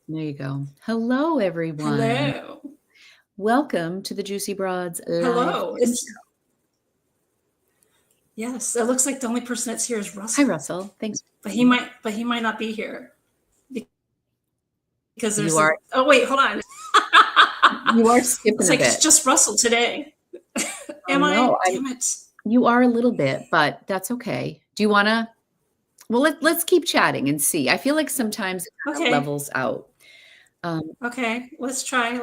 There you go. Hello, everyone. Hello. Welcome to the Juicy Broads live. Hello. Yes, it looks like the only person that's here is Hi, Russell. Russell. Thanks. But he might not be here because You there's are oh wait, hold on. you are It's skipping a like it's bit. just Russell today. Oh Am no, I? Damn it. you are a little bit, but that's okay. Do you want to? Well, let's keep chatting and see. I feel like sometimes it kind of Okay. levels out. Okay. Let's try.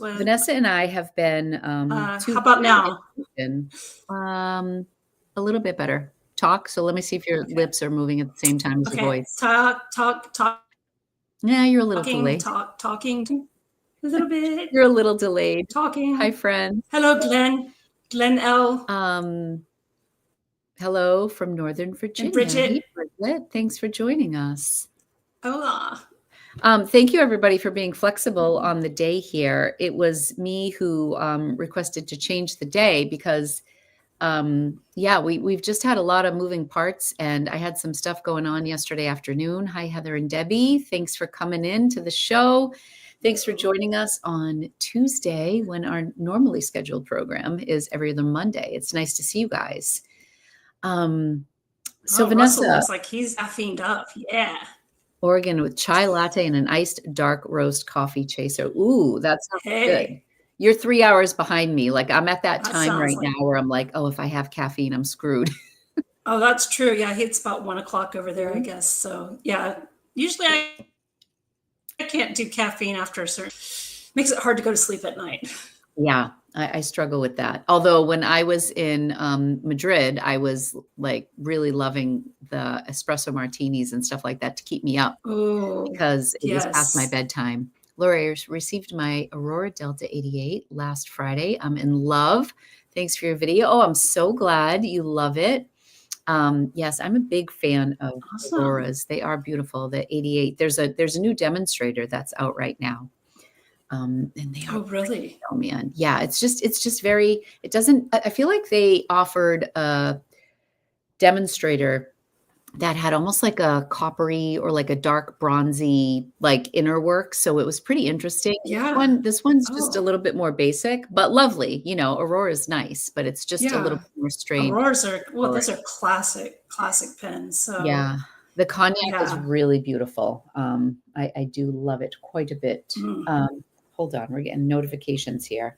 Vanessa and I have been How to about now? um, a little bit better. Talk. So let me see if your Okay. lips are moving at the same time as your Okay. voice. Talking, Yeah, you're a little delayed. talking a little bit. You're a little delayed. Hi, Talking. friend. Hello, Glenn. Glenn L. Hello from Northern And Virginia. Hey, Bridget. Bridget. Thanks for joining us. Hola. Thank you, everybody, for being flexible on the day here. It was me who requested to change the day because, we've just had a lot of moving parts, and I had some stuff going on yesterday afternoon. Hi, Heather and Debbie. Thanks for coming in to the show. Thanks for joining us on Tuesday when our normally scheduled program is every other Monday. It's nice to see you guys. Vanessa, Russell looks like he's caffeined up. Yeah. Oregon with chai latte and an iced dark roast coffee chaser. Ooh, that sounds good. Hey. You're 3 hours behind me. Like I'm at that That time right sounds now where I'm like, oh, if I have caffeine, I'm screwed. Oh, that's true. Yeah, it's about 1 o'clock over there, I guess. So yeah. Usually I can't do caffeine after a certain makes it hard to go to sleep at night. Yeah, I struggle with that. Although when I was in Madrid, I was like really loving the espresso martinis and stuff like that to keep me up Oh, because it was past my yes. bedtime. Laura, I received my Aurora Delta 88 last Friday. I'm in love. Thanks for your video. Oh, I'm so glad you love it. Yes, I'm a big fan of Awesome. Auroras. They are beautiful. The 88. There's a new demonstrator that's out right now. And they are Oh, really? oh man. Yeah, it's just very, it doesn't, I feel like they offered a demonstrator that had almost like a coppery or like a dark bronzy like inner work. So it was pretty interesting. Yeah. This one's just a Oh, little bit more basic, but lovely. You know, Aurora's nice, but it's just a little yeah. bit more strained. Auroras are those are classic pens. So Yeah. The cognac is yeah. really beautiful. I do love it quite a bit. Mm. Hold on, we're getting notifications here.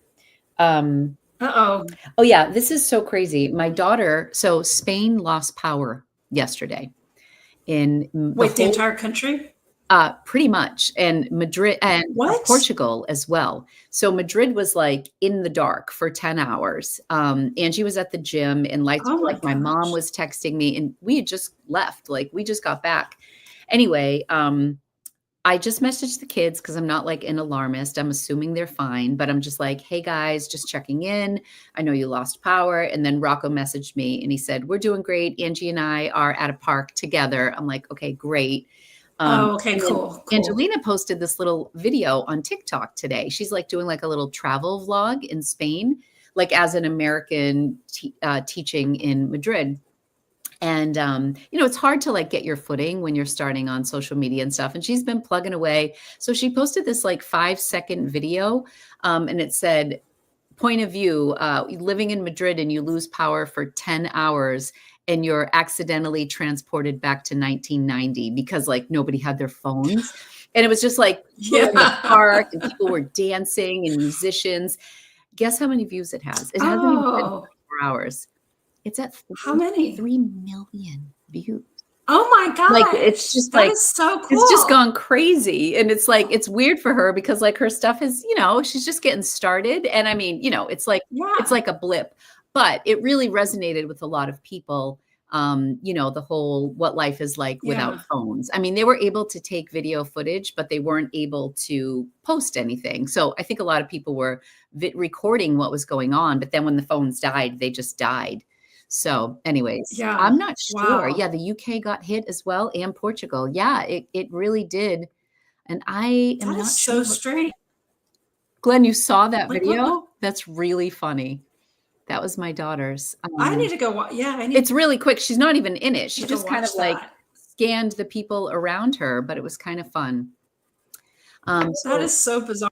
Um, Uh-oh. oh yeah, this is so crazy. My daughter, so Spain lost power yesterday in the Wait, the whole, entire country? pretty much, and Madrid and What? Portugal as well. So Madrid was like in the dark for 10 hours. Angie was at the gym and lights Oh were my like my mom gosh. was texting me and we had just left, like we just got back. Anyway, I just messaged the kids because I'm not like an alarmist. I'm assuming they're fine, but I'm just like, hey guys, just checking in. I know you lost power. And then Rocco messaged me and he said, we're doing great. Angie and I are at a park together. I'm like, okay, great. Oh, okay, And then cool. Angelina posted this little video on TikTok today. She's like doing like a little travel vlog in Spain, like as an American teaching in Madrid. And, it's hard to like get your footing when you're starting on social media and stuff. And she's been plugging away. So she posted this like 5-second video. And it said, point of view, living in Madrid and you lose power for 10 hours and you're accidentally transported back to 1990 because like nobody had their phones. And it was just like people in the park and people were dancing and musicians. Guess how many views it has? It hasn't even been Oh, 24 hours. It's at how many? 3 million views. Oh my Like, it's gosh. just That like, is so it's just cool. gone crazy. And it's like, it's weird for her because like her stuff is, she's just getting started. And I mean, it's Yeah. like a blip, but it really resonated with a lot of people. The whole what life is like without Yeah. phones. I mean, they were able to take video footage, but they weren't able to post anything. So I think a lot of people were recording what was going on, but then when the phones died, they just died. So anyways, Yeah. I'm not sure. Wow. Yeah, the UK got hit as well and Portugal. Yeah, it really did. And I am That is not so sure. strange. Glenn, you saw that Like what video? That's really funny. That was my daughter's. I need to go yeah, I need It's really quick. She's not even in it. She to go just kind of watch like that. scanned the people around her, but it was kind of fun. That So is so bizarre.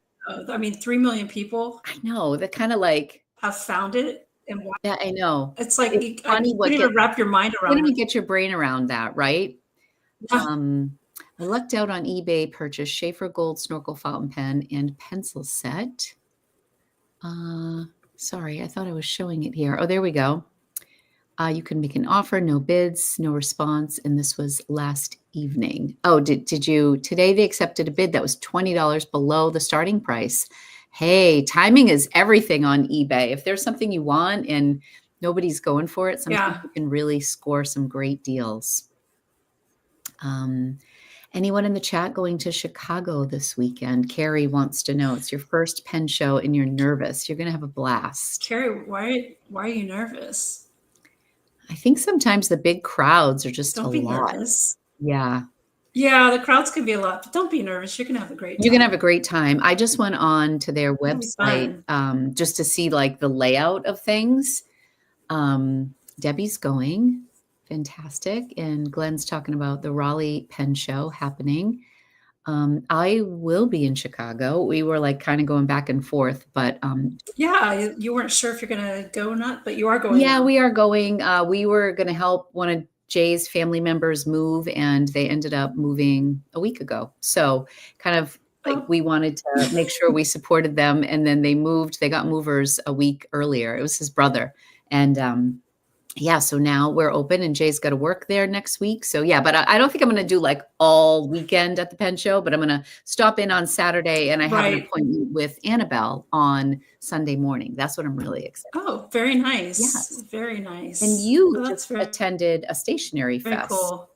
I mean, 3 million people I know that kind of like, have found it, and why? yeah, I know. It's like It's I funny couldn't even wrap your mind you around don't it. even get your brain around that, right? Yeah. I lucked out on eBay, purchased Schaefer Gold Snorkel Fountain Pen and pencil set. Sorry, I thought I was showing it here. Oh, there we go. You can make an offer, no bids, no response, and this was last evening. Oh, did you, today they accepted a bid that was $20 below the starting price. Hey, timing is everything on eBay. If there's something you want and nobody's going for it, sometimes Yeah. you can really score some great deals. Anyone in the chat going to Chicago this weekend? Carrie wants to know. It's your first pen show and you're nervous. You're going to have a blast. Carrie, why are you nervous? I think sometimes the big crowds are just Don't a be lot. nervous. Yeah. Yeah, the crowds can be a lot, but don't be nervous. You're gonna have a great time. You're gonna have a great time. I just went on to their It'll be website fun. just to see like the layout of things. Debbie's going, fantastic, and Glenn's talking about the Raleigh Pen Show happening. I will be in Chicago. We were like kind of going back and forth, but Yeah, you weren't sure if you're gonna go or not, but you are going. yeah, now. we are going. We were going to help one of Jay's family members move, and they ended up moving a week ago. So kind of like Oh. we wanted to make sure we supported them, and then they moved. They got movers a week earlier. It was his brother, and yeah, so now we're open, and Jay's got to work there next week. So yeah, but I don't think I'm going to do like all weekend at the pen show, but I'm going to stop in on Saturday, and I have an Right. appointment with Annabelle on Sunday morning. That's what I'm really excited. Oh, very nice. Yes. Very nice. And you Oh, just attended a Stationery very Fest. cool.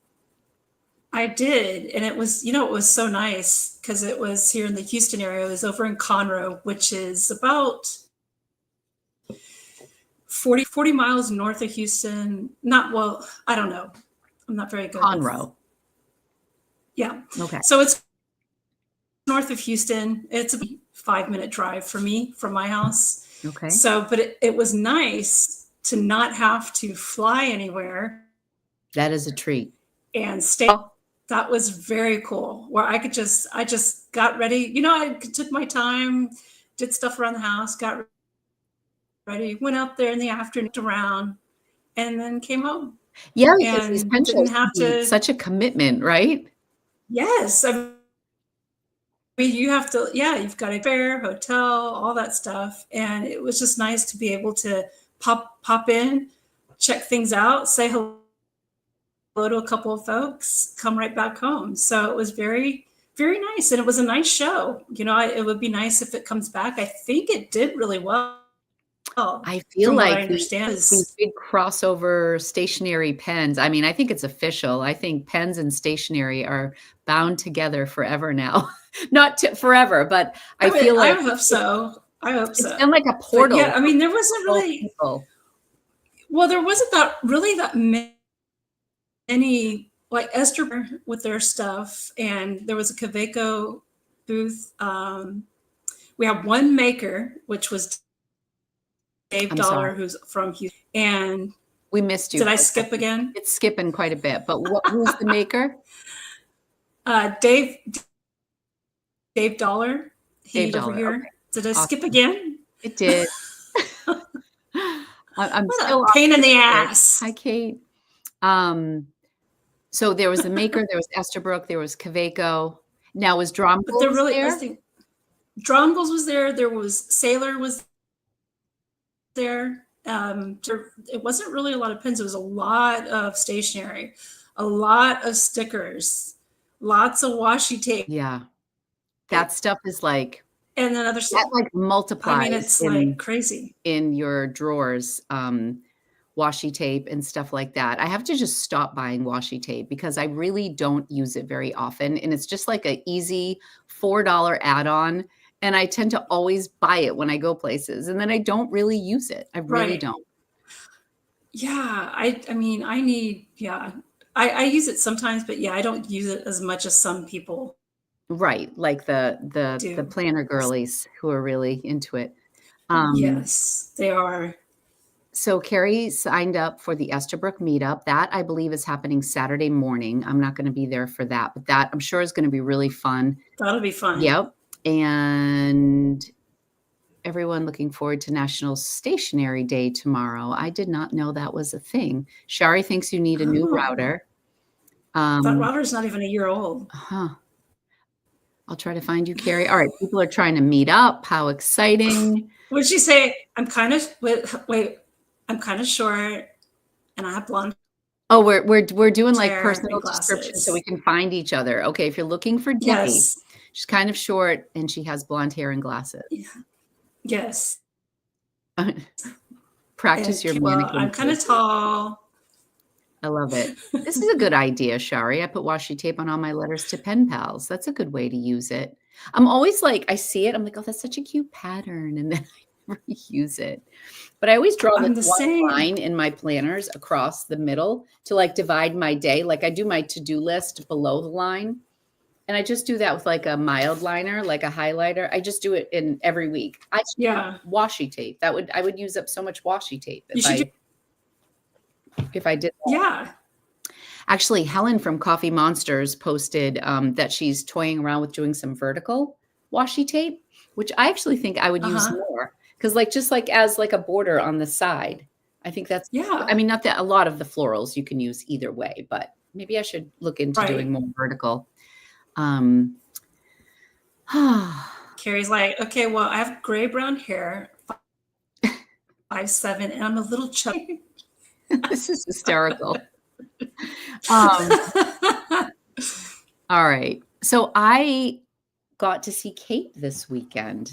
I did, and it was, it was so nice because it was here in the Houston area. It was over in Conroe, which is about 40 miles north of Houston. I don't know. I'm not very good. Conroe. Yeah. Okay. So it's north of Houston. It's a 5-minute drive for me from my house. Okay. So, but it was nice to not have to fly anywhere. That is a treat. And stay. That was very cool. Where I just got ready. I took my time, did stuff around the house, got ready, went out there in the afternoon around, and then came home. Yeah, because these pen shows didn't have to. Such a commitment, right? Yes. I mean, you have to, you've got a fare, hotel, all that stuff. And it was just nice to be able to pop in, check things out, say hello to a couple of folks, come right back home. So it was very, very nice. And it was a nice show. It would be nice if it comes back. I think it did really well. I feel From like what I understand these big crossover stationery pens. I mean, I think it's official. I think pens and stationery are bound together forever now. Not forever, but I feel like I hope so. It's been like a portal. But yeah, I mean, there wasn't really people. Well, there wasn't that many like Esterbrook with their stuff, and there was a Kaweco booth. We have one maker, which was Dave Dollar, who's from Houston. And we missed you. Did I skip again? It's skipping quite a bit, but who's the maker? Dave Dollar. Dave Dollar. Over here. Okay. Did I skip again? It did. I'm still a pain in the ass. Hi, Kate. So there was the maker, there was Esterbrook, there was Kaweco. Now was Dromgold there? Dromgold was there. There was Sailor was there. It wasn't really a lot of pens. It was a lot of stationery, a lot of stickers, lots of washi tape. Yeah, that stuff is like, and then other stuff that like multiplies. I mean, it's like crazy in your drawers. Washi tape and stuff like that. I have to just stop buying washi tape because I really don't use it very often. And it's just like an easy $4 add-on. And I tend to always buy it when I go places. And then I don't really use it. I really don't. Yeah. I mean, I need, I use it sometimes, but I don't use it as much as some people. Right. Like the planner girlies who are really into it. Yes, they are. So Carrie signed up for the Esterbrook meetup. That I believe is happening Saturday morning. I'm not going to be there for that, but that I'm sure is going to be really fun. That'll be fun. Yep. And everyone looking forward to National Stationery Day tomorrow. I did not know that was a thing. Shari thinks you need a new router. That router's not even a year old. I'll try to find you, Carrie. All right. People are trying to meet up. How exciting. Would she say, I'm kind of short and I have blonde. Oh, we're doing like personal descriptions so we can find each other. Okay. If you're looking for Debbie, she's kind of short and she has blonde hair and glasses. Yeah. Yes. Practice your mannequin. I'm kind of tall. I love it. This is a good idea, Shari. I put washi tape on all my letters to pen pals. That's a good way to use it. I'm always like, I see it. I'm like, oh, that's such a cute pattern. And then I never use it. But I always draw this one line in my planners across the middle to like divide my day. Like I do my to-do list below the line. And I just do that with like a mild liner, like a highlighter. I just do it in every week. Washi tape. I would use up so much washi tape if I did that. Yeah. Actually, Helen from Coffee Monsters posted that she's toying around with doing some vertical washi tape, which I actually think I would use more. Because just as like a border on the side. I think that's, I mean, not that a lot of the florals you can use either way, but maybe I should look into doing more vertical. Carrie's like, okay, well, I have gray brown hair, 5'7", and I'm a little chubby. This is hysterical. All right. So I got to see Kate this weekend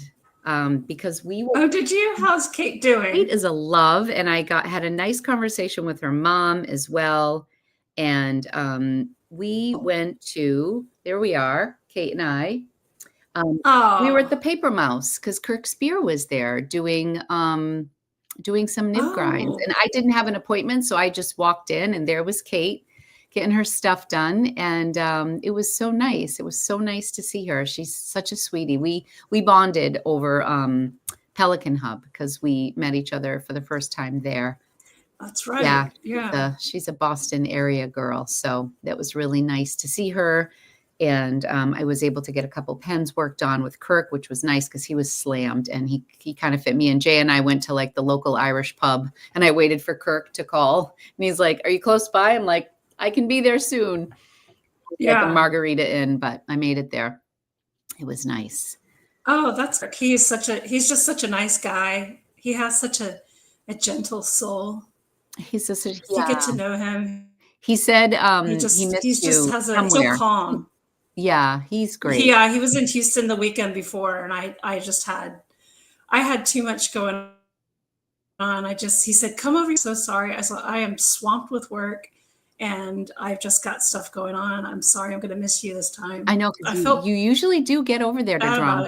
because we were. Oh, did you? How's Kate doing? Kate is a love, and I had a nice conversation with her mom as well. And we went to, there we are, Kate and I. We were at the Paper Mouse because Kirk Spear was there doing some nib grinds, and I didn't have an appointment, so I just walked in, and there was Kate getting her stuff done, and it was so nice. It was so nice to see her. She's such a sweetie. We bonded over Pelican Hub because we met each other for the first time there. That's right. Yeah. She's a Boston area girl, so that was really nice to see her. And I was able to get a couple pens worked on with Kirk, which was nice because he was slammed and he kind of fit me. And Jay and I went to like the local Irish pub, and I waited for Kirk to call. And he's like, "Are you close by?" I'm like, "I can be there soon." Like a margarita in, but I made it there. It was nice. Oh, that's he's just such a nice guy. He has such a gentle soul. He's just you get to know him. He said he missed you somewhere. So calm. Yeah, he's great. Yeah, he was in Houston the weekend before, and I had too much going on. He said, "Come over." I'm so sorry. I said, "I am swamped with work, and I've just got stuff going on. I'm sorry. I'm going to miss you this time." I know. You usually do get over there to draw.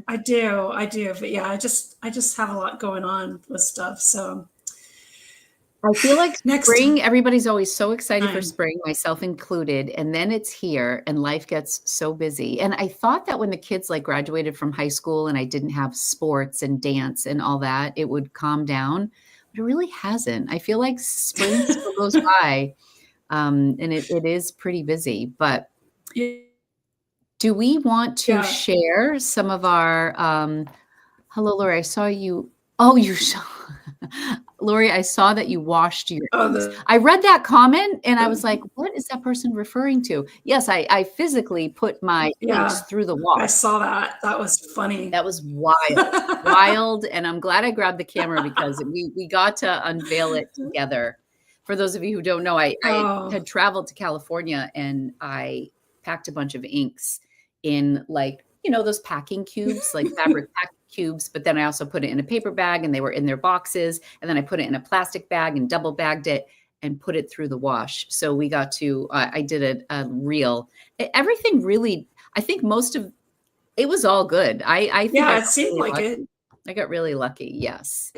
I do. But yeah, I just have a lot going on with stuff. So I feel like spring, everybody's always so excited for spring, myself included. And then it's here and life gets so busy. And I thought that when the kids like graduated from high school and I didn't have sports and dance and all that, it would calm down. But it really hasn't. I feel like spring still goes by and it is pretty busy. But do we want to share some of our, hello, Lori, I saw you. Oh, you saw. Lori, I saw that you washed your. I read that comment and I was like, what is that person referring to? Yes, I physically put my inks through the wash. I saw that. That was funny. That was wild. And I'm glad I grabbed the camera because we got to unveil it together. For those of you who don't know, I had traveled to California and I packed a bunch of inks in like, those packing cubes, like fabric packing cubes, but then I also put it in a paper bag and they were in their boxes. And then I put it in a plastic bag and double bagged it and put it through the wash. So we got to, I did a reel. Everything really, I think most of it was all good. I think it seemed like it. I got really lucky. Yes.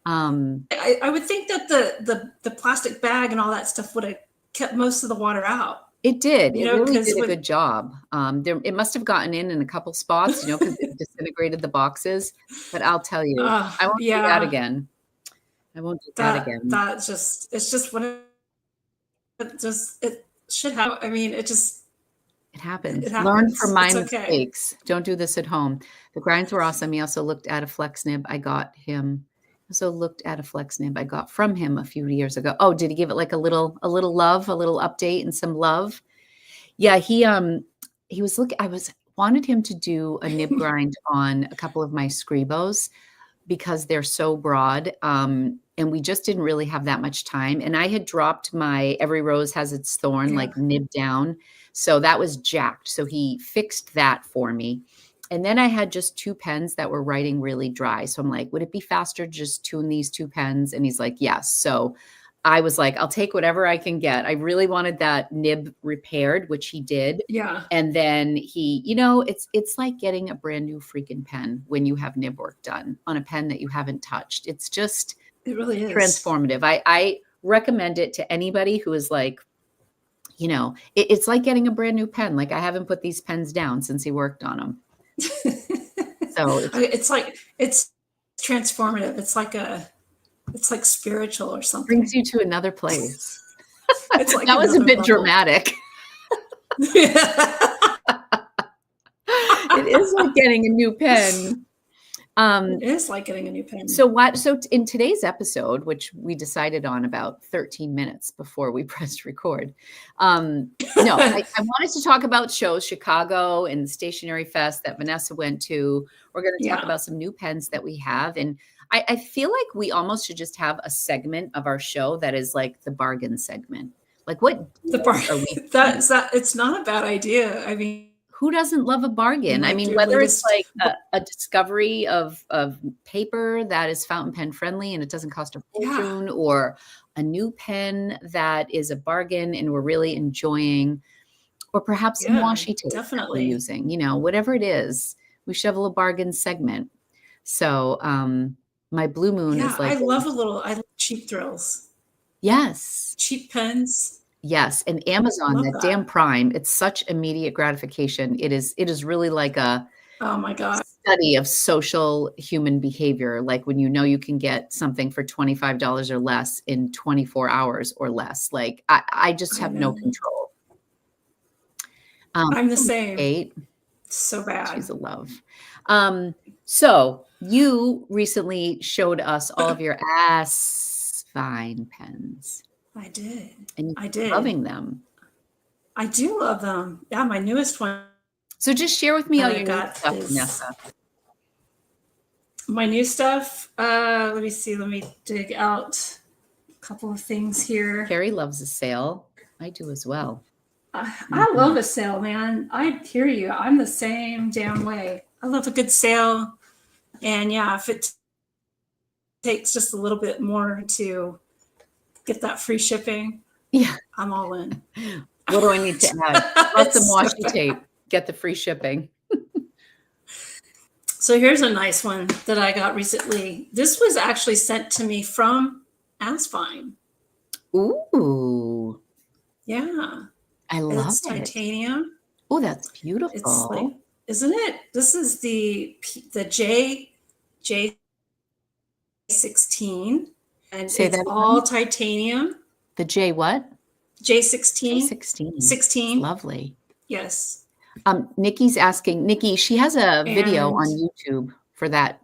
I would think that the plastic bag and all that stuff would have kept most of the water out. It did. It really did a good job. It must have gotten in a couple spots, because it disintegrated the boxes. But I'll tell you, I won't do that again. I won't do that again. It's just what it should have. I mean, it happens. It Learn happens. from my It's okay. mistakes. Don't do this at home. The grinds were awesome. He also looked at a flex nib I got him. Also looked at a flex nib I got from him a few years ago. Oh, did he give it like a little love, a little update and some love? Yeah, he was looking. Wanted him to do a nib grind on a couple of my Scribos because they're so broad. And we just didn't really have that much time. And I had dropped my Every Rose Has Its Thorn, like nib down. So that was jacked. So he fixed that for me. And then I had just 2 pens that were writing really dry. So I'm like, would it be faster to just tune these 2 pens? And he's like, yes. So I was like, I'll take whatever I can get. I really wanted that nib repaired, which he did. Yeah. And then he, it's like getting a brand new freaking pen when you have nib work done on a pen that you haven't touched. It's just it really is transformative. I recommend it to anybody who is like, it's like getting a brand new pen. Like I haven't put these pens down since he worked on them. So it's transformative. It's like spiritual or something. Brings you to another place. It's like that was a bit level. Dramatic. It is like getting a new pen. It is like getting a new pen. So in today's episode, which we decided on about 13 minutes before we pressed record, I wanted to talk about shows, Chicago and the Stationery Fest that Vanessa went to. We're going to talk about some new pens that we have. And I feel like we almost should just have a segment of our show that is like the bargain segment. Like what the bargain? It's not a bad idea. I mean, who doesn't love a bargain? I mean, whether it's like a discovery of paper that is fountain pen friendly and it doesn't cost a fortune, or a new pen that is a bargain and we're really enjoying, or perhaps some washi tape that we're using, whatever it is, we should have a little bargain segment. So my Blue Moon is like, I love cheap thrills. Yes. Cheap pens. Yes. And Amazon, that damn Prime, it's such immediate gratification. It is really like a oh my God study of social human behavior. Like when you can get something for $25 or less in 24 hours or less. Like I just have no control. I'm the same. Kate. So bad. She's a love. So you recently showed us all of your Asvine pens. I did. And I did. Loving them. I do love them. Yeah, my newest one. So just share with me all your new stuff, Vanessa. My new stuff. Let me see. Let me dig out a couple of things here. Carrie loves a sale. I do as well. I love a sale, man. I hear you. I'm the same damn way. I love a good sale. And if it takes just a little bit more to get that free shipping, I'm all in. What do I need to add? Got some washi tape. Get the free shipping. So here's a nice one that I got recently. This was actually sent to me from Asvine. Ooh. Yeah. I love it. Titanium. Oh, that's beautiful. It's like, isn't it? This is the J16. And it's all titanium. The J what? J16. J16. 16. Lovely. Yes. Nikki's asking, Nikki, she has a video on YouTube for that,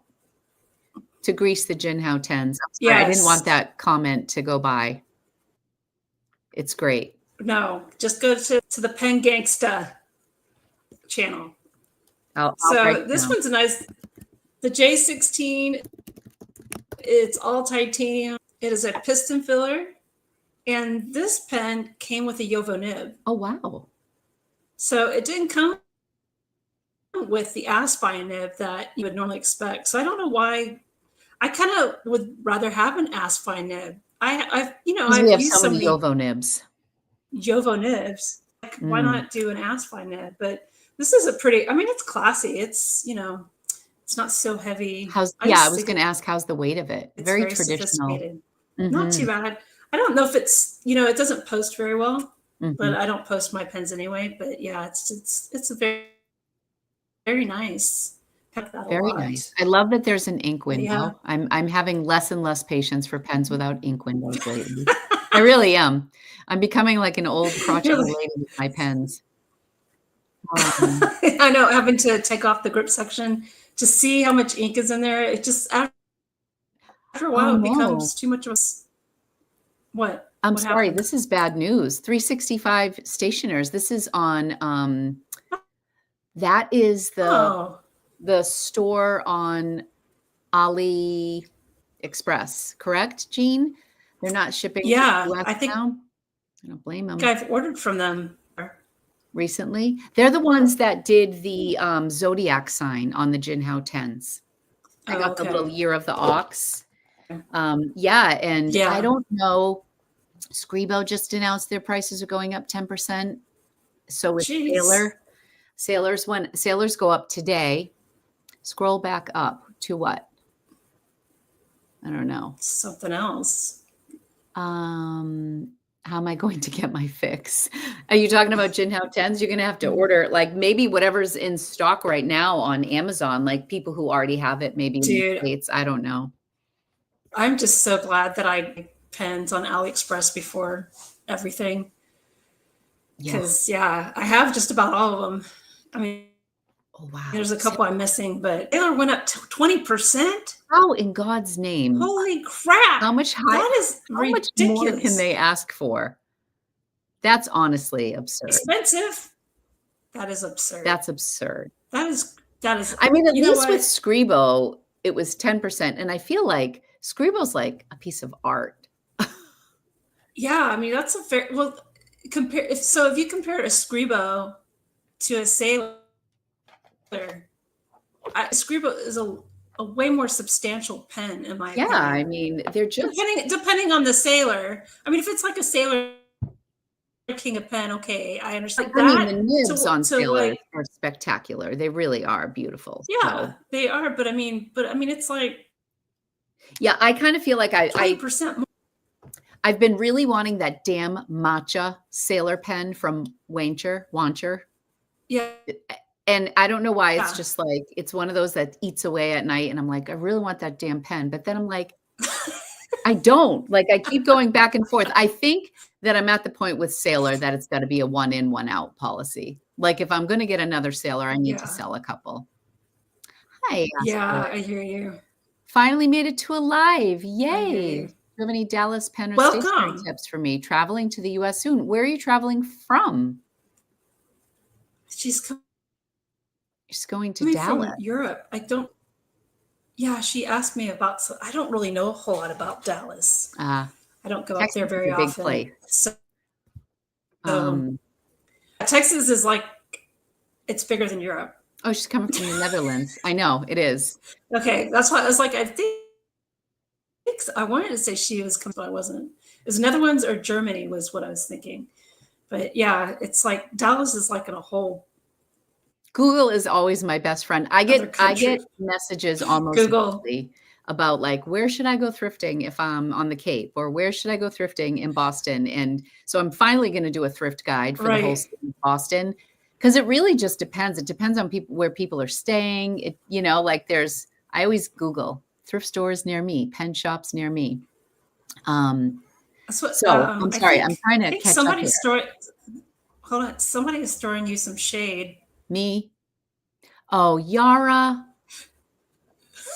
to grease the Jinhao 10s. I didn't want that comment to go by. It's great. No, just go to the Pen Gangsta channel. I'll this one's nice. The J16, it's all titanium. It is a piston filler. And this pen came with a Yovo nib. Oh, wow. So it didn't come with the Asvine nib that you would normally expect. So I don't know why. I kind of would rather have an Asvine nib. I've used so many Yovo nibs. Like, why not do an Asvine nib? But this is it's classy. It's, it's not so heavy. I was going to ask, how's the weight of it? It's very traditional. Not too bad. I don't know if it's, it doesn't post very well, but I don't post my pens anyway. But yeah, it's a very, very nice. like that a Very lot. nice. I love that there's an ink But yeah. window. I'm having less and less patience for pens without ink windows lately. I really am. I'm becoming like an old crotchety lady with my pens. I know, having to take off the grip section to see how much ink is in there. It just after a while it becomes too much of a what? I'm what sorry, happened? this is bad news. 365 Stationers. This is on that is the store on AliExpress, correct, Jean? They're not shipping to the US I think now. I don't blame them. I've ordered from them Recently. They're the ones that did the zodiac sign on the Jinhao 10s. I got the little year of the ox. Yeah, and I don't know. Scribo just announced their prices are going up 10%. So with Sailors go up today. Scroll back up to what? I don't know. Something else. How am I going to get my fix? Are you talking about Jinhao 10s? You're going to have to order like maybe whatever's in stock right now on Amazon, like people who already have it, maybe in the States. I don't know. I'm just so glad that I pens on AliExpress before everything. Because I have just about all of them. I mean, there's a couple I'm missing, but Taylor went up to 20%. How in God's name? Holy crap! How much That is ridiculous. How much more can they ask for? That's honestly absurd. Expensive. That is absurd. That's absurd. That is. I mean, at least with Scribo, it was 10%, and I feel like Scribo's like a piece of art. Yeah, I mean that's a fair. Well, if you compare a Scribo to a Sailor, Scribo is a way more substantial pen in my opinion. I mean they're just depending on the Sailor. I mean, if it's like a Sailor King of pen, okay, I understand. I mean, the nibs on Sailor are spectacular. They really are beautiful. Yeah, they are. But I mean, it's like. Yeah, I kind of feel like 20% more. I've been really wanting that damn matcha Sailor pen from Wancher. Yeah. And I don't know why. It's just like, it's one of those that eats away at night. And I'm like, I really want that damn pen. But then I'm like, I don't. Like, I keep going back and forth. I think that I'm at the point with Sailor that it's got to be a one in, one out policy. Like, if I'm going to get another Sailor, I need to sell a couple. Hi. Yeah, I hear you. Finally made it to a live. Yay. Do you have any Dallas pen or stationery tips for me? Traveling to the US soon. Where are you traveling from? She's going to Dallas. From Europe. Yeah, she asked me about, so I don't really know a whole lot about Dallas. I don't go up there very often. Big place. So Texas is like, it's bigger than Europe. Oh, she's coming from the Netherlands. I know, it is. Okay, that's why I was like, I think I wanted to say she was coming, but I wasn't. It was Netherlands or Germany was what I was thinking. But yeah, it's like Dallas is like in a whole. Google is always my best friend. I get messages almost weekly about like, where should I go thrifting if I'm on the Cape, or where should I go thrifting in Boston? And so I'm finally going to do a thrift guide for the whole city of Boston, because it really just depends. It depends on where people are staying. It, like I always Google thrift stores near me, pen shops near me. I'm sorry. I'm trying to catch up here. Hold on. Somebody is throwing you some shade. Me? Oh, Yara.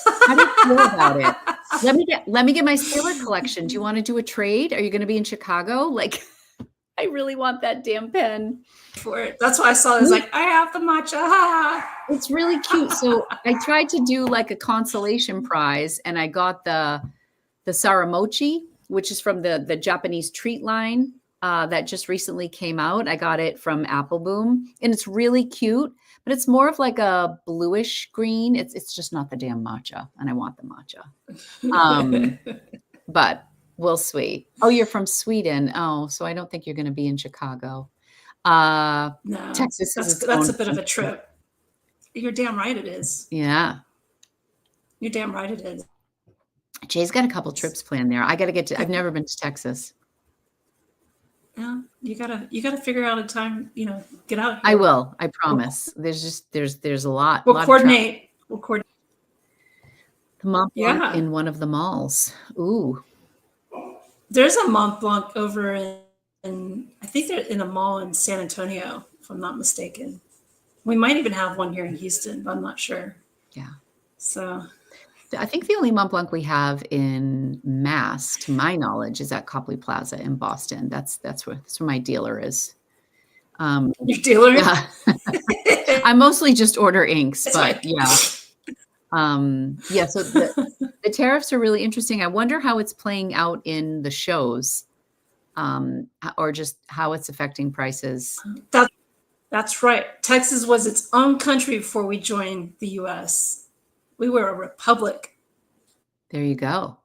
How do you feel about it? Let me get my Sailor collection. Do you want to do a trade? Are you going to be in Chicago? Like, I really want that damn pen. For it. That's why I saw it. It's like, I have the matcha. It's really cute. So I tried to do like a consolation prize, and I got the Saramochi, which is from the Japanese treat line that just recently came out. I got it from Apple Boom, and it's really cute, but it's more of like a bluish green. It's just not the damn matcha, and I want the matcha. But we'll see. Oh, you're from Sweden. Oh, so I don't think you're going to be in Chicago. No, Texas. That's a bit of a trip. You're damn right it is. Yeah. You're damn right it is. Jay's got a couple trips planned there. I got to get to. I've never been to Texas. Yeah, you gotta figure out a time. Get out. Here. I will. I promise. There's a lot. We'll coordinate. We'll coordinate. The Mont Blanc Yeah. in one of the malls. Ooh. There's a Mont Blanc over in I think they're in a mall in San Antonio, if I'm not mistaken. We might even have one here in Houston, but I'm not sure. Yeah. So I think the only Mont Blanc we have in Mass, to my knowledge, is at Copley Plaza in Boston. That's where my dealer is. your dealer? Yeah. I mostly just order inks, That's but right. yeah. Yeah, so the tariffs are really interesting. I wonder how it's playing out in the shows, or just how it's affecting prices. That's right. Texas was its own country before we joined the U.S. We were a republic. There you go.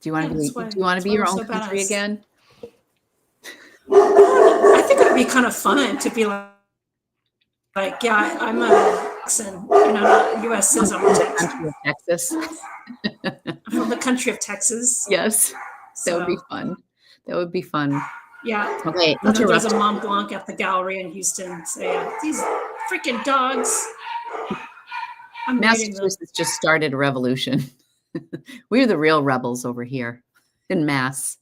Do you want to be your own country again? I think it'd be kind of fun to be like yeah, I'm a Texan, not a U.S. citizen. I'm a Texan. Texas. I'm from the country of Texas. Yes, that would be fun. That would be fun. Yeah. Okay. There's a Mont Blanc at the gallery in Houston. So yeah, these freaking dogs. Massachusetts just started a revolution. We're the real rebels over here in Mass,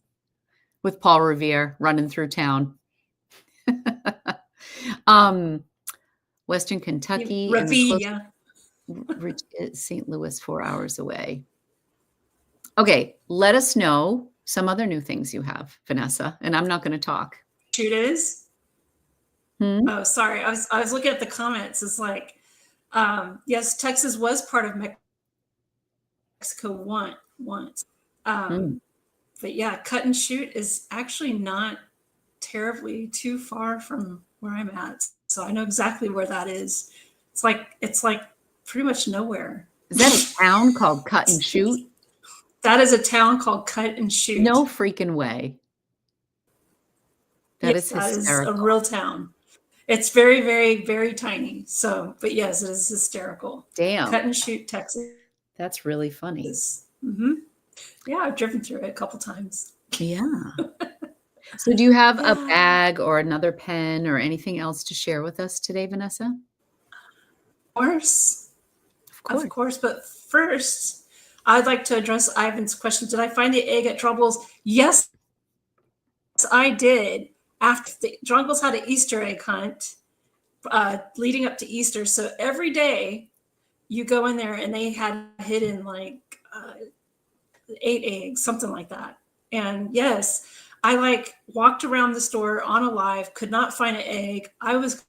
with Paul Revere running through town. Western Kentucky, St. Louis, 4 hours away. Okay, let us know some other new things you have, Vanessa, and I'm not going to talk. Shoot is. Oh, sorry. I was looking at the comments. It's like, yes, Texas was part of Mexico once. But yeah, cut and shoot is actually not terribly too far from where I'm at. So I know exactly where that is. It's like pretty much nowhere. Is that a town called Cut and Shoot? That is a town called Cut and Shoot. No freaking way. That is hysterical. That is a real town. It's very, very, very tiny. So, but yes, it is hysterical. Damn. Cut and Shoot, Texas. That's really funny. Mm-hmm. Yeah, I've driven through it a couple times. Yeah. So do you have a bag or another pen or anything else to share with us today, Vanessa? Of course. But first, I'd like to address Ivan's question. Did I find the egg at Drungles? Yes, I did. After the Drungles had an Easter egg hunt leading up to Easter. So every day you go in there and they had hidden like 8 eggs, something like that. And yes, I walked around the store on a live, could not find an egg. I was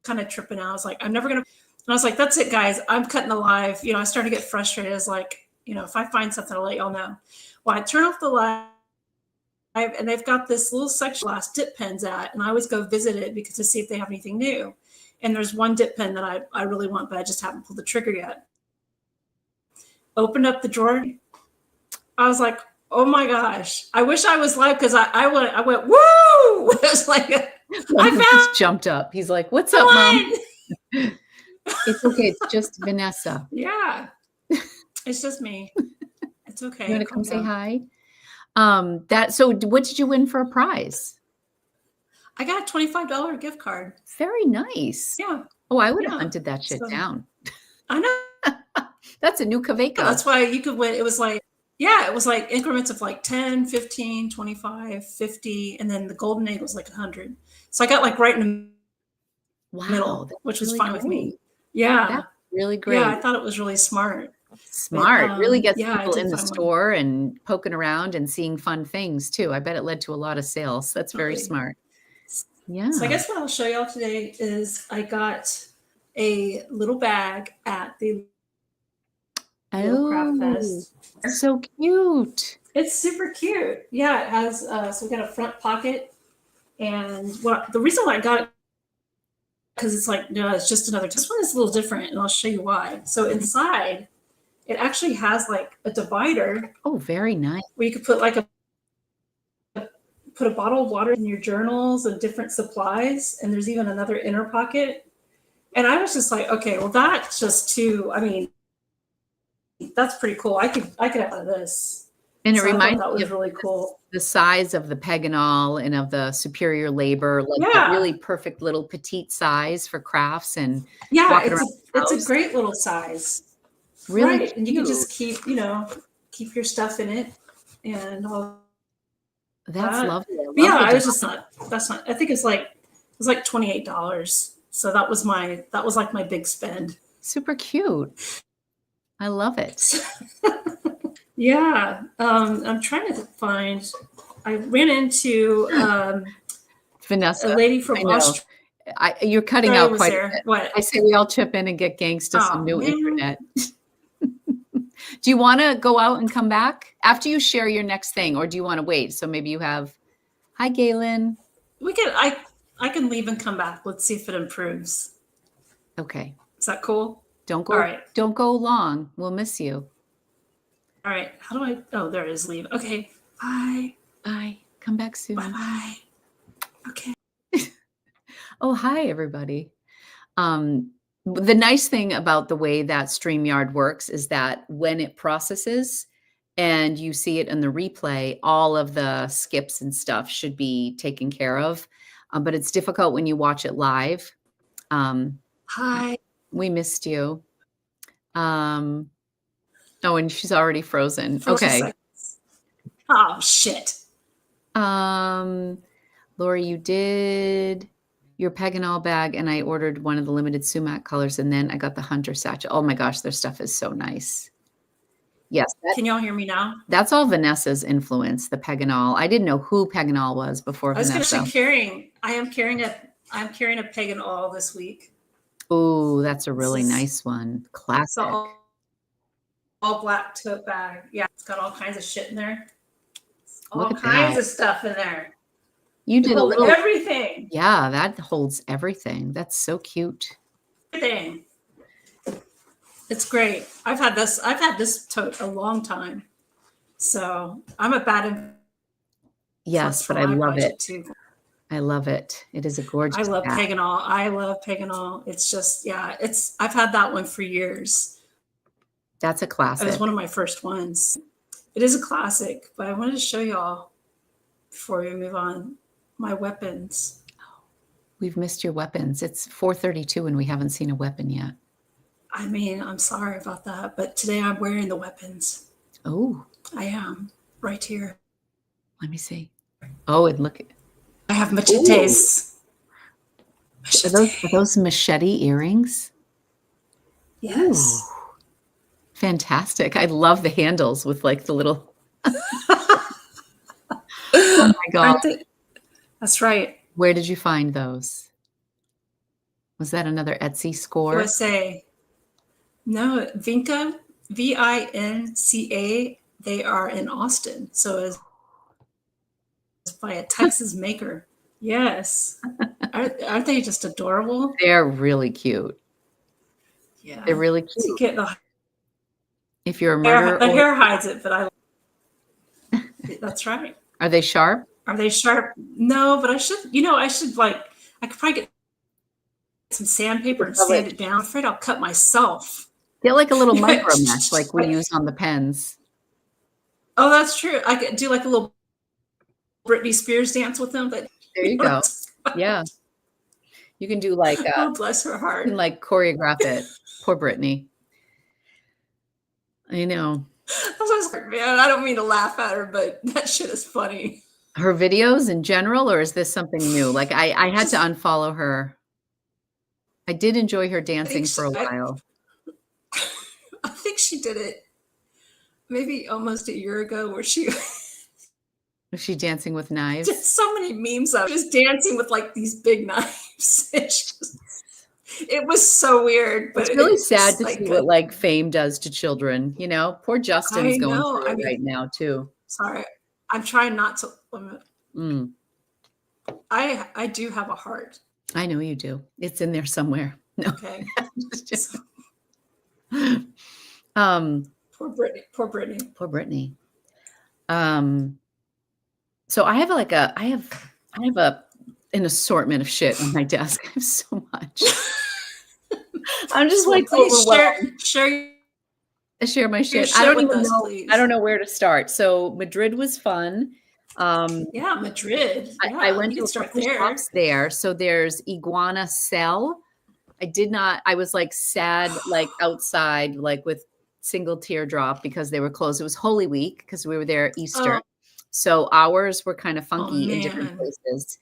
kind of tripping out. I was like, I'm never going to. And I was like, that's it, guys. I'm cutting the live. I started to get frustrated. I was like, if I find something, I'll let y'all know. Well, I turn off the live and they've got this little section last dip pens at, and I always go visit it because to see if they have anything new. And there's one dip pen that I really want, but I just haven't pulled the trigger yet. Opened up the drawer. I was like, oh my gosh. I wish I was live because I went, woo! It was like, I found jumped up. He's like, what's up, Mom? It's okay. It's just Vanessa. Yeah. It's just me. It's okay. You want to come say hi? So what did you win for a prize? I got a $25 gift card. Very nice. Yeah. Oh, I would have hunted that shit down. I know. That's a new Kaweco. That's why you could win. It was like increments of like 10, 15, 25, 50. And then the golden egg was like 100. So I got right in the middle, which was fine with me. Yeah. That's really great. Yeah. I thought it was really smart. Smart. Really gets people in the store and poking around and seeing fun things too. I bet it led to a lot of sales. That's very smart. Yeah. So I guess what I'll show y'all today is I got a little bag at the Craft Fest. So cute. It's super cute. Yeah, it has so we got a front pocket, and the reason why I got it because it's it's just another. This one is a little different, and I'll show you why. So inside, it actually has a divider. Oh, very nice. Where you could put put a bottle of water in your journals and different supplies, and there's even another inner pocket. And I was just like, okay, well that's just too. I mean, that's pretty cool. I could have this. And it So I thought reminds that me was of really cool. the size of the Peganol and of the superior labor, like the Yeah. really perfect little petite size for crafts and Yeah, walking around the it's a house. great little size. Really Right. And you can cute. just keep, keep your stuff in it and all That's that. lovely. I But love yeah, the I was design. just that's not, I think it was like $28. So that was like my big spend. Super cute. I love it. Yeah. I'm trying to find, I ran into Vanessa, a lady I from know. Australia You're cutting out was quite a there. bit. What? I say we all chip in and get gangsta some Oh, new man. internet. Do you want to go out and come back after you share your next thing, or do you want to wait? So maybe you have, hi, Galen. I can leave and come back. Let's see if it improves. Okay. Is that cool? Don't go, All right. don't go long. We'll miss you. All right. How do I, oh, there it is. Leave. Okay. Bye. Bye. Come back soon. Bye-bye. Okay. Oh, hi, everybody. The nice thing about the way that StreamYard works is that when it processes and you see it in the replay, all of the skips and stuff should be taken care of. But it's difficult when you watch it live. Hi. We missed you. Oh, and she's already frozen. Okay. Oh, shit. Lori, you did your Peganol bag, and I ordered one of the limited sumac colors, and then I got the Hunter satchel. Oh my gosh, their stuff is so nice. Yes. Can y'all hear me now? That's all Vanessa's influence, the Peganol. I didn't know who Peganol was before I was Vanessa. I am carrying a Pagan this week. Oh, that's a really nice one. Classic. So all black tote bag. Yeah, it's got all kinds of shit in there. All kinds of stuff in there. You did a little everything. Yeah, that holds everything. That's so cute. Everything. It's great. I've had this tote a long time. So I'm a bad Yes, but I love it too. I love it. It is a gorgeous. I love Paganol. I love Paganol. It's just, yeah, I've had that one for years. That's a classic. It was one of my first ones. It is a classic, but I wanted to show y'all before we move on my weapons. We've missed your weapons. It's 4:32 and we haven't seen a weapon yet. I mean, I'm sorry about that, but today I'm wearing the weapons. Oh, I am right here. Let me see. Oh, and look. I have machetes. Are those machete earrings? Yes. Ooh. Fantastic. I love the handles with like the little. Oh my God. That's right. Where did you find those? Was that another Etsy score? USA. No, Vinca, Vinca. They are in Austin. So it's by a Texas maker. Yes. Aren't they just adorable? They're really cute. Yeah. They're really cute. To get if you're a murderer. The hair hides it, but that's right. Are they sharp? Are they sharp? No, but I should I could probably get some sandpaper and sand it down. I'm afraid I'll cut myself. Get like a little micro mesh like we use on the pens. Oh, that's true. I could do like a little Britney Spears dance with them. But there you go. Yeah. You can do like oh, bless her heart. You can like choreograph it. Poor Britney. I know. Man, I don't mean to laugh at her, but that shit is funny. Her videos in general, or is this something new? Like I had to unfollow her. I did enjoy her dancing for a while. I think she did it maybe almost a year ago where she was she dancing with knives? Just so many memes of just dancing with like these big knives. It was so weird. But it's really sad to see what like fame does to children. You know, poor Justin's going through it right now too. Sorry, I'm trying not to. I do have a heart. I know you do. It's in there somewhere. No. Okay. Poor Britney. So I have an assortment of shit on my desk. I have so much. I'm just like overwhelmed. Share I share my Share shit. I don't with even us, know. please. I don't know where to start. So Madrid was fun. Yeah, Madrid. Yeah, I went to a start couple there. shops there. So there's Iguana Cell. I was like sad, like outside, like with single teardrop because they were closed. It was Holy Week because we were there Easter. Oh, So hours were kind of oh funky in different man. places.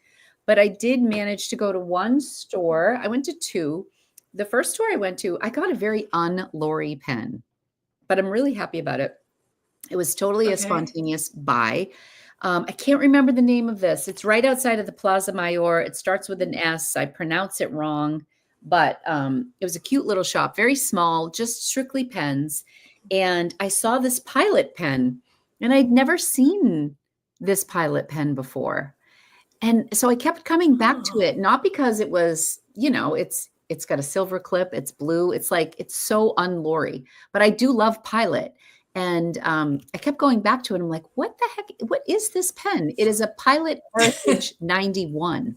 But I did manage to go to one store. I went to two. The first store I went to, I got a very un-Lori pen, but I'm really happy about it. It was totally a Okay. spontaneous buy. I can't remember the name of this. It's right outside of the Plaza Mayor. It starts with an S. I pronounce it wrong, but it was a cute little shop, very small, just strictly pens. And I saw this Pilot pen, and I'd never seen this Pilot pen before. And so I kept coming back to it, not because it was, it's got a silver clip, it's blue, it's like it's so un-Lori, but I do love Pilot. And I kept going back to it. I'm like, what the heck? What is this pen? It is a Pilot Heritage 91,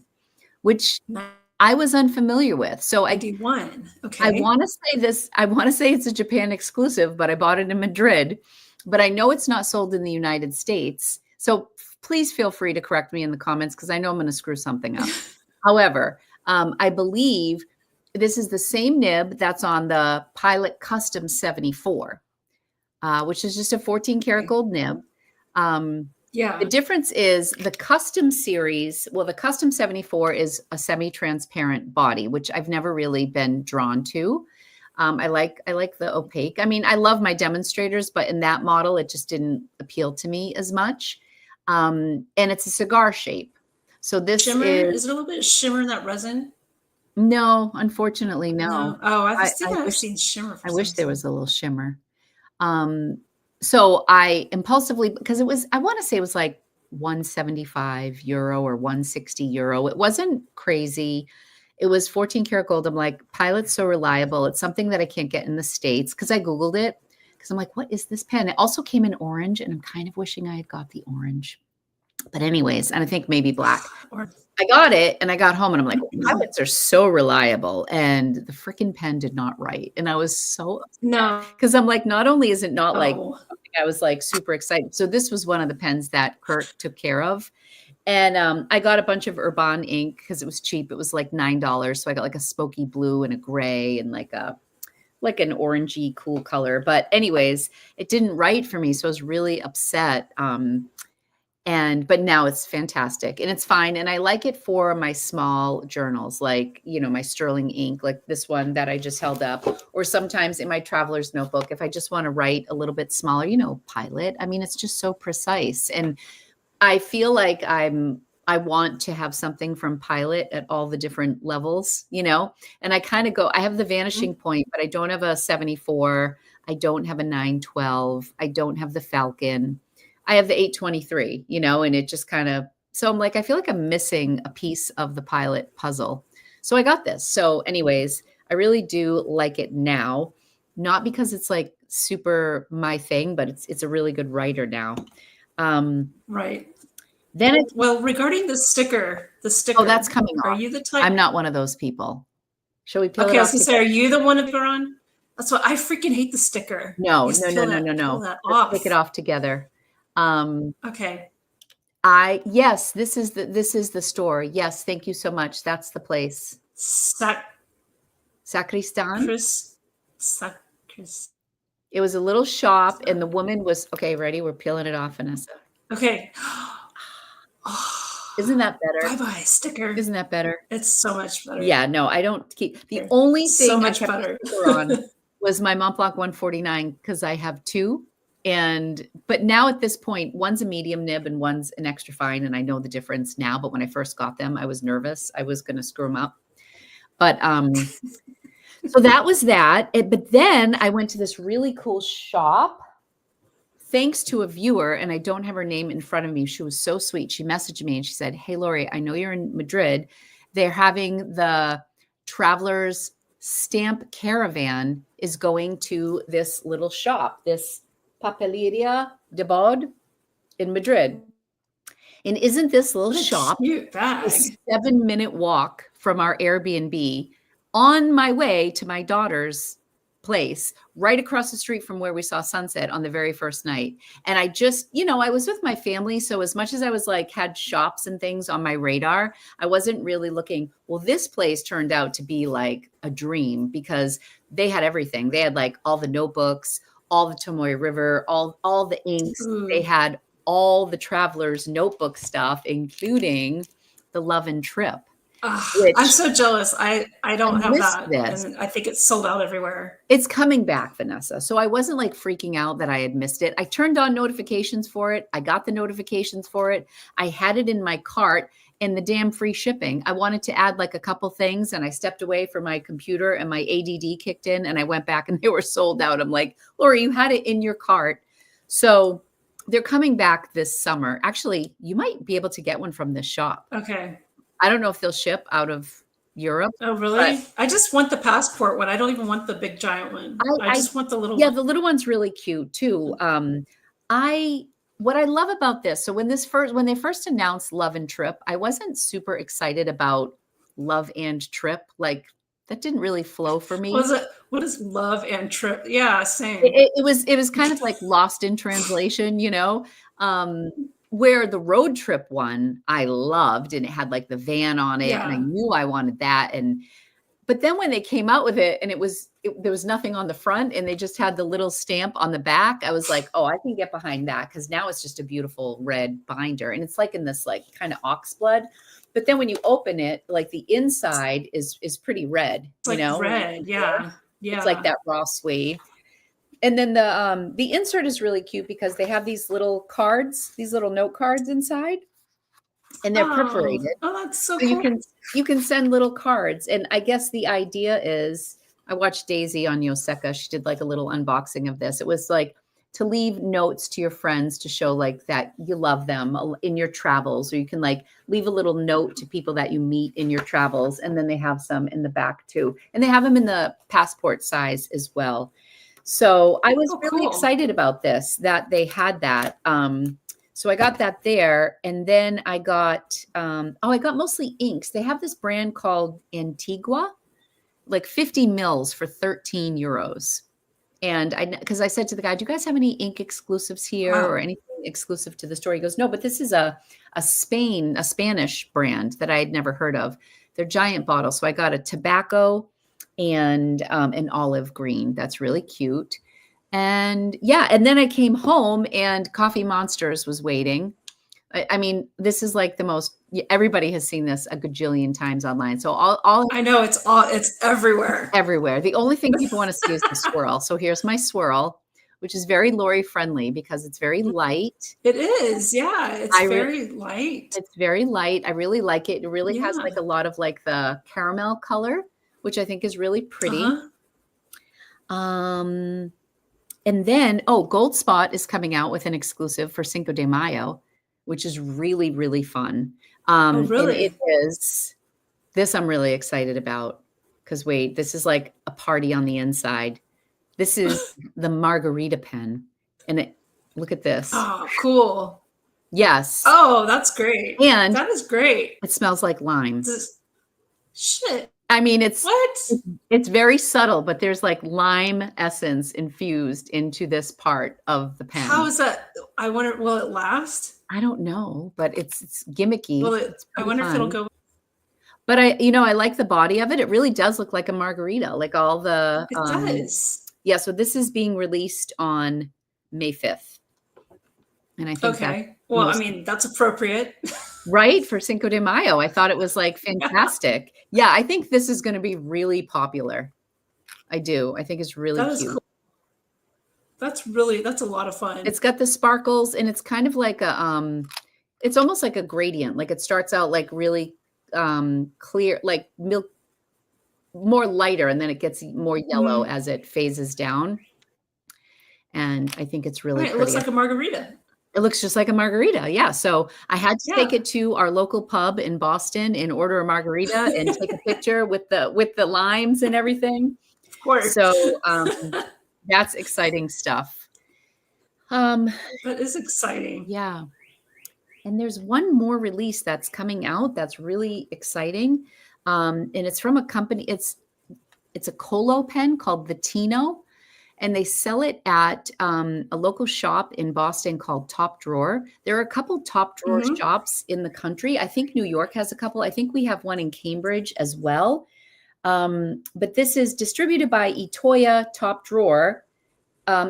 which I was unfamiliar with. So 91. Okay. I want to say this. I want to say it's a Japan exclusive, but I bought it in Madrid. But I know it's not sold in the United States. So please feel free to correct me in the comments because I know I'm going to screw something up. However, I believe this is the same nib that's on the Pilot Custom 74. Which is just a 14 karat gold nib. Yeah. The difference is the custom series. Well, the custom 74 is a semi-transparent body, which I've never really been drawn to. I like the opaque. I mean, I love my demonstrators, but in that model, it just didn't appeal to me as much. And it's a cigar shape. So this shimmer, is it a little bit of shimmer in that resin? No, unfortunately, no. Oh, I've seen shimmer. I wish there was a little shimmer. So I impulsively, because I want to say it was like 175 euro or 160 euro. It wasn't crazy. It was 14 karat gold. I'm like, Pilot's so reliable. It's something that I can't get in the States because I Googled it because I'm like, what is this pen? It also came in orange and I'm kind of wishing I had got the orange. But anyways, and I think maybe black. I got it and I got home and I'm like, Pilots are so reliable. And the freaking pen did not write. And I was so because I'm like, not only is it not like something I was like super excited. So this was one of the pens that Kurt took care of. And I got a bunch of Urban ink because it was cheap. It was like $9. So I got like a smoky blue and a gray and like an orangey cool color. But anyways, it didn't write for me. So I was really upset. But now it's fantastic and it's fine. And I like it for my small journals, like, my Sterling ink, like this one that I just held up, or sometimes in my traveler's notebook, if I just want to write a little bit smaller, Pilot. I mean, it's just so precise. And I feel like I want to have something from Pilot at all the different levels, and I kind of I have the Vanishing point, but I don't have a 74. I don't have a 912. I don't have the Falcon. I have the 823, and it just so I'm like, I feel like I'm missing a piece of the Pilot puzzle. So I got this. So anyways, I really do like it now, not because it's like super my thing, but it's a really good writer now. Right. Then regarding the sticker. Oh, that's coming off. Are you the type? I'm not one of those people. Shall we peel it off? Okay, I was going to say, are you the one to put on? That's what I freaking hate the sticker. No. Let's take it off together. Okay. Yes, this is the store. Yes, thank you so much. That's the place. Sacristan. It was a little shop, and the woman was okay. Ready? We're peeling it off, Vanessa. Okay. Isn't that better? Bye-bye sticker. Isn't that better? It's so much better. Yeah, no, I don't keep the only thing so much I kept better on was my Mont Blanc 149 because I have two. But now at this point, one's a medium nib and one's an extra fine. And I know the difference now, but when I first got them, I was nervous. I was going to screw them up. But, so that was that. But then I went to this really cool shop thanks to a viewer, and I don't have her name in front of me. She was so sweet. She messaged me and she said, "Hey, Lori, I know you're in Madrid. They're having the Travelers Stamp Caravan is going to this little shop, this Papeleria Debod in Madrid. And isn't this little shop a 7-minute walk from our Airbnb on my way to my daughter's place right across the street from where we saw sunset on the very first night. And I just, I was with my family. So as much as I was like, had shops and things on my radar, I wasn't really looking. Well, this place turned out to be like a dream because they had everything. They had like all the notebooks, all the Tomoe River, all the inks. Ooh. They had all the travelers notebook stuff, including the Love and Trip. I'm so jealous. I don't have that. This. And I think it's sold out everywhere. It's coming back, Vanessa. So I wasn't like freaking out that I had missed it. I turned on notifications for it. I got the notifications for it. I had it in my cart and the damn free shipping. I wanted to add like a couple things and I stepped away from my computer and my ADD kicked in and I went back and they were sold out. I'm like, Lori, you had it in your cart. So they're coming back this summer. Actually, you might be able to get one from this shop. Okay. I don't know if they'll ship out of Europe. Oh, really? I just want the passport one. I don't even want the big giant one. I just want the little one. Yeah, the little one's really cute too. What I love about this, so when they first announced Love and Trip, I wasn't super excited about Love and Trip. Like that didn't really flow for me. What is Love and Trip? Yeah, same. It was kind of like lost in translation, where the road trip one I loved and it had like the van on it and I knew I wanted that. But then when they came out with it and there was nothing on the front and they just had the little stamp on the back, I was like, oh, I can get behind that because now it's just a beautiful red binder. And it's like in this like kind of ox blood. But then when you open it, like the inside is pretty red, red. Yeah. Yeah. It's like that raw suede. And then the insert is really cute because they have these little cards, these little note cards inside, and they're perforated. Oh, that's so cool. You can send little cards. And I guess the idea is, I watched Daisy on Yoseka. She did like a little unboxing of this. It was like to leave notes to your friends to show like that you love them in your travels, or you can like leave a little note to people that you meet in your travels. And then they have some in the back too. And they have them in the passport size as well. So I was really excited about this, that they had that. So I got that there. And then I got, I got mostly inks. They have this brand called Antigua, like 50 mils for 13 euros. And because I said to the guy, do you guys have any ink exclusives here or anything exclusive to the store? He goes, no, but this is a Spanish brand that I had never heard of. They're giant bottles. So I got a tobacco and an olive green. That's really cute. And and then I came home and Coffee Monsters was waiting. I mean, this is like the most, everybody has seen this a gajillion times online. So all I know it's everywhere. Everywhere. The only thing people want to see is the swirl. So here's my swirl, which is very Lori friendly because it's very light. It is. Yeah. It's very light. It's very light. I really like it. It really has like a lot of like the caramel color, which I think is really pretty. And then, Gold Spot is coming out with an exclusive for Cinco de Mayo, which is really, really fun. Really? And it is. This I'm really excited about because wait, this is like a party on the inside. This is the margarita pen. And look at this. Oh, cool. Yes. Oh, that's great. And that is great. It smells like lime. Shit. I mean, it's very subtle, but there's like lime essence infused into this part of the pen. How is that? I wonder, will it last? I don't know, but it's gimmicky. I wonder if it'll go. But I like the body of it. It really does look like a margarita, like all the. It does. Yeah. So this is being released on May 5th. And I think well, I mean, that's appropriate. Right? For Cinco de Mayo. I thought it was like fantastic. Yeah, I think this is going to be really popular. I do. I think it's really cute. Cool. That's a lot of fun. It's got the sparkles and it's kind of like it's almost like a gradient. Like it starts out like really clear, like milk, more lighter, and then it gets more yellow as it phases down. And I think it's really pretty. It looks like a margarita. It looks just like a margarita. Yeah. So I had to take it to our local pub in Boston and order a margarita and take a picture with the limes and everything. Of course. So that's exciting stuff. That is exciting. Yeah. And there's one more release that's coming out that's really exciting. And it's from a company. it's a Colo pen called the Tino, and they sell it at a local shop in Boston called Top Drawer. There are a couple Top Drawer shops in the country. I think New York has a couple. I think we have one in Cambridge as well. But this is distributed by Itoya Top Drawer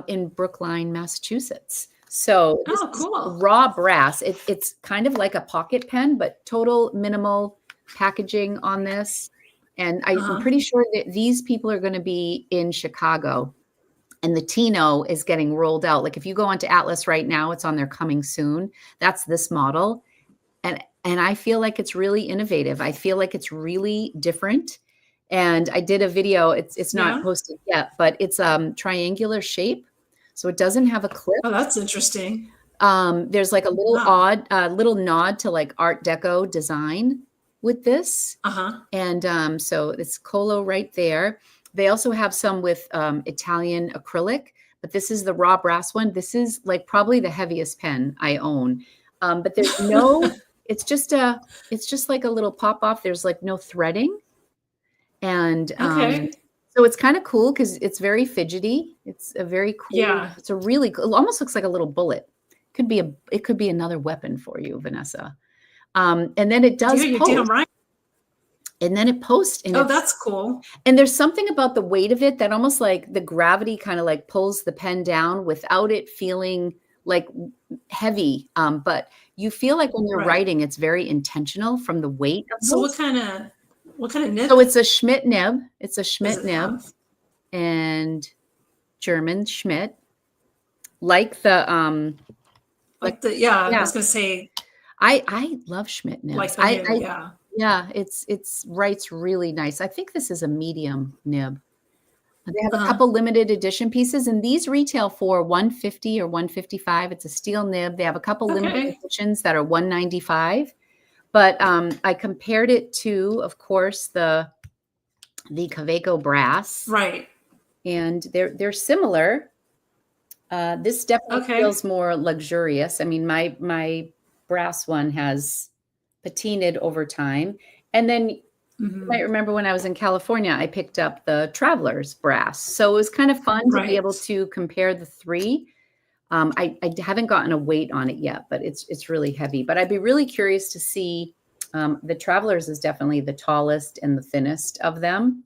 in Brookline, Massachusetts. So this cool. is raw brass. It's kind of like a pocket pen, but total minimal packaging on this. And I'm pretty sure that these people are going to be in Chicago. And the Tino is getting rolled out. Like if you go onto Atlas right now, it's on their coming soon. That's this model. And I feel like it's really innovative. I feel like it's really different. And I did a video. It's not posted yet, but it's triangular shape. So it doesn't have a clip. Oh, that's interesting. There's like a little little nod to like Art Deco design with this. And so it's Colo right there. They also have some with Italian acrylic, but this is the raw brass one. This is like probably the heaviest pen I own. But there's no, it's just like a little pop off. There's like no threading. And so it's kind of cool because it's very fidgety. It's a very cool, it's a really, it almost looks like a little bullet. It could be another weapon for you, Vanessa. And then it does you're damn right. And then it posts. And that's cool. And there's something about the weight of it that almost like the gravity kind of like pulls the pen down without it feeling like heavy. But you feel like when you're writing, it's very intentional from the weight. So what kind of nib? So it's a Schmidt nib. It's a Schmidt nib and German Schmidt. Like the I was gonna say I love Schmidt nibs. Like the nib, yeah, it's writes really nice. I think this is a medium nib. They have a couple limited edition pieces, and these retail for $150 or $155. It's a steel nib. They have a couple limited editions that are $195. But I compared it to, of course, the Kaweco brass. Right. And they're similar. This definitely feels more luxurious. I mean, my brass one has patinaed over time. And then you might remember when I was in California, I picked up the Traveler's brass. So it was kind of fun to be able to compare the three. I haven't gotten a weight on it yet, but it's really heavy. But I'd be really curious to see, the Traveler's is definitely the tallest and the thinnest of them.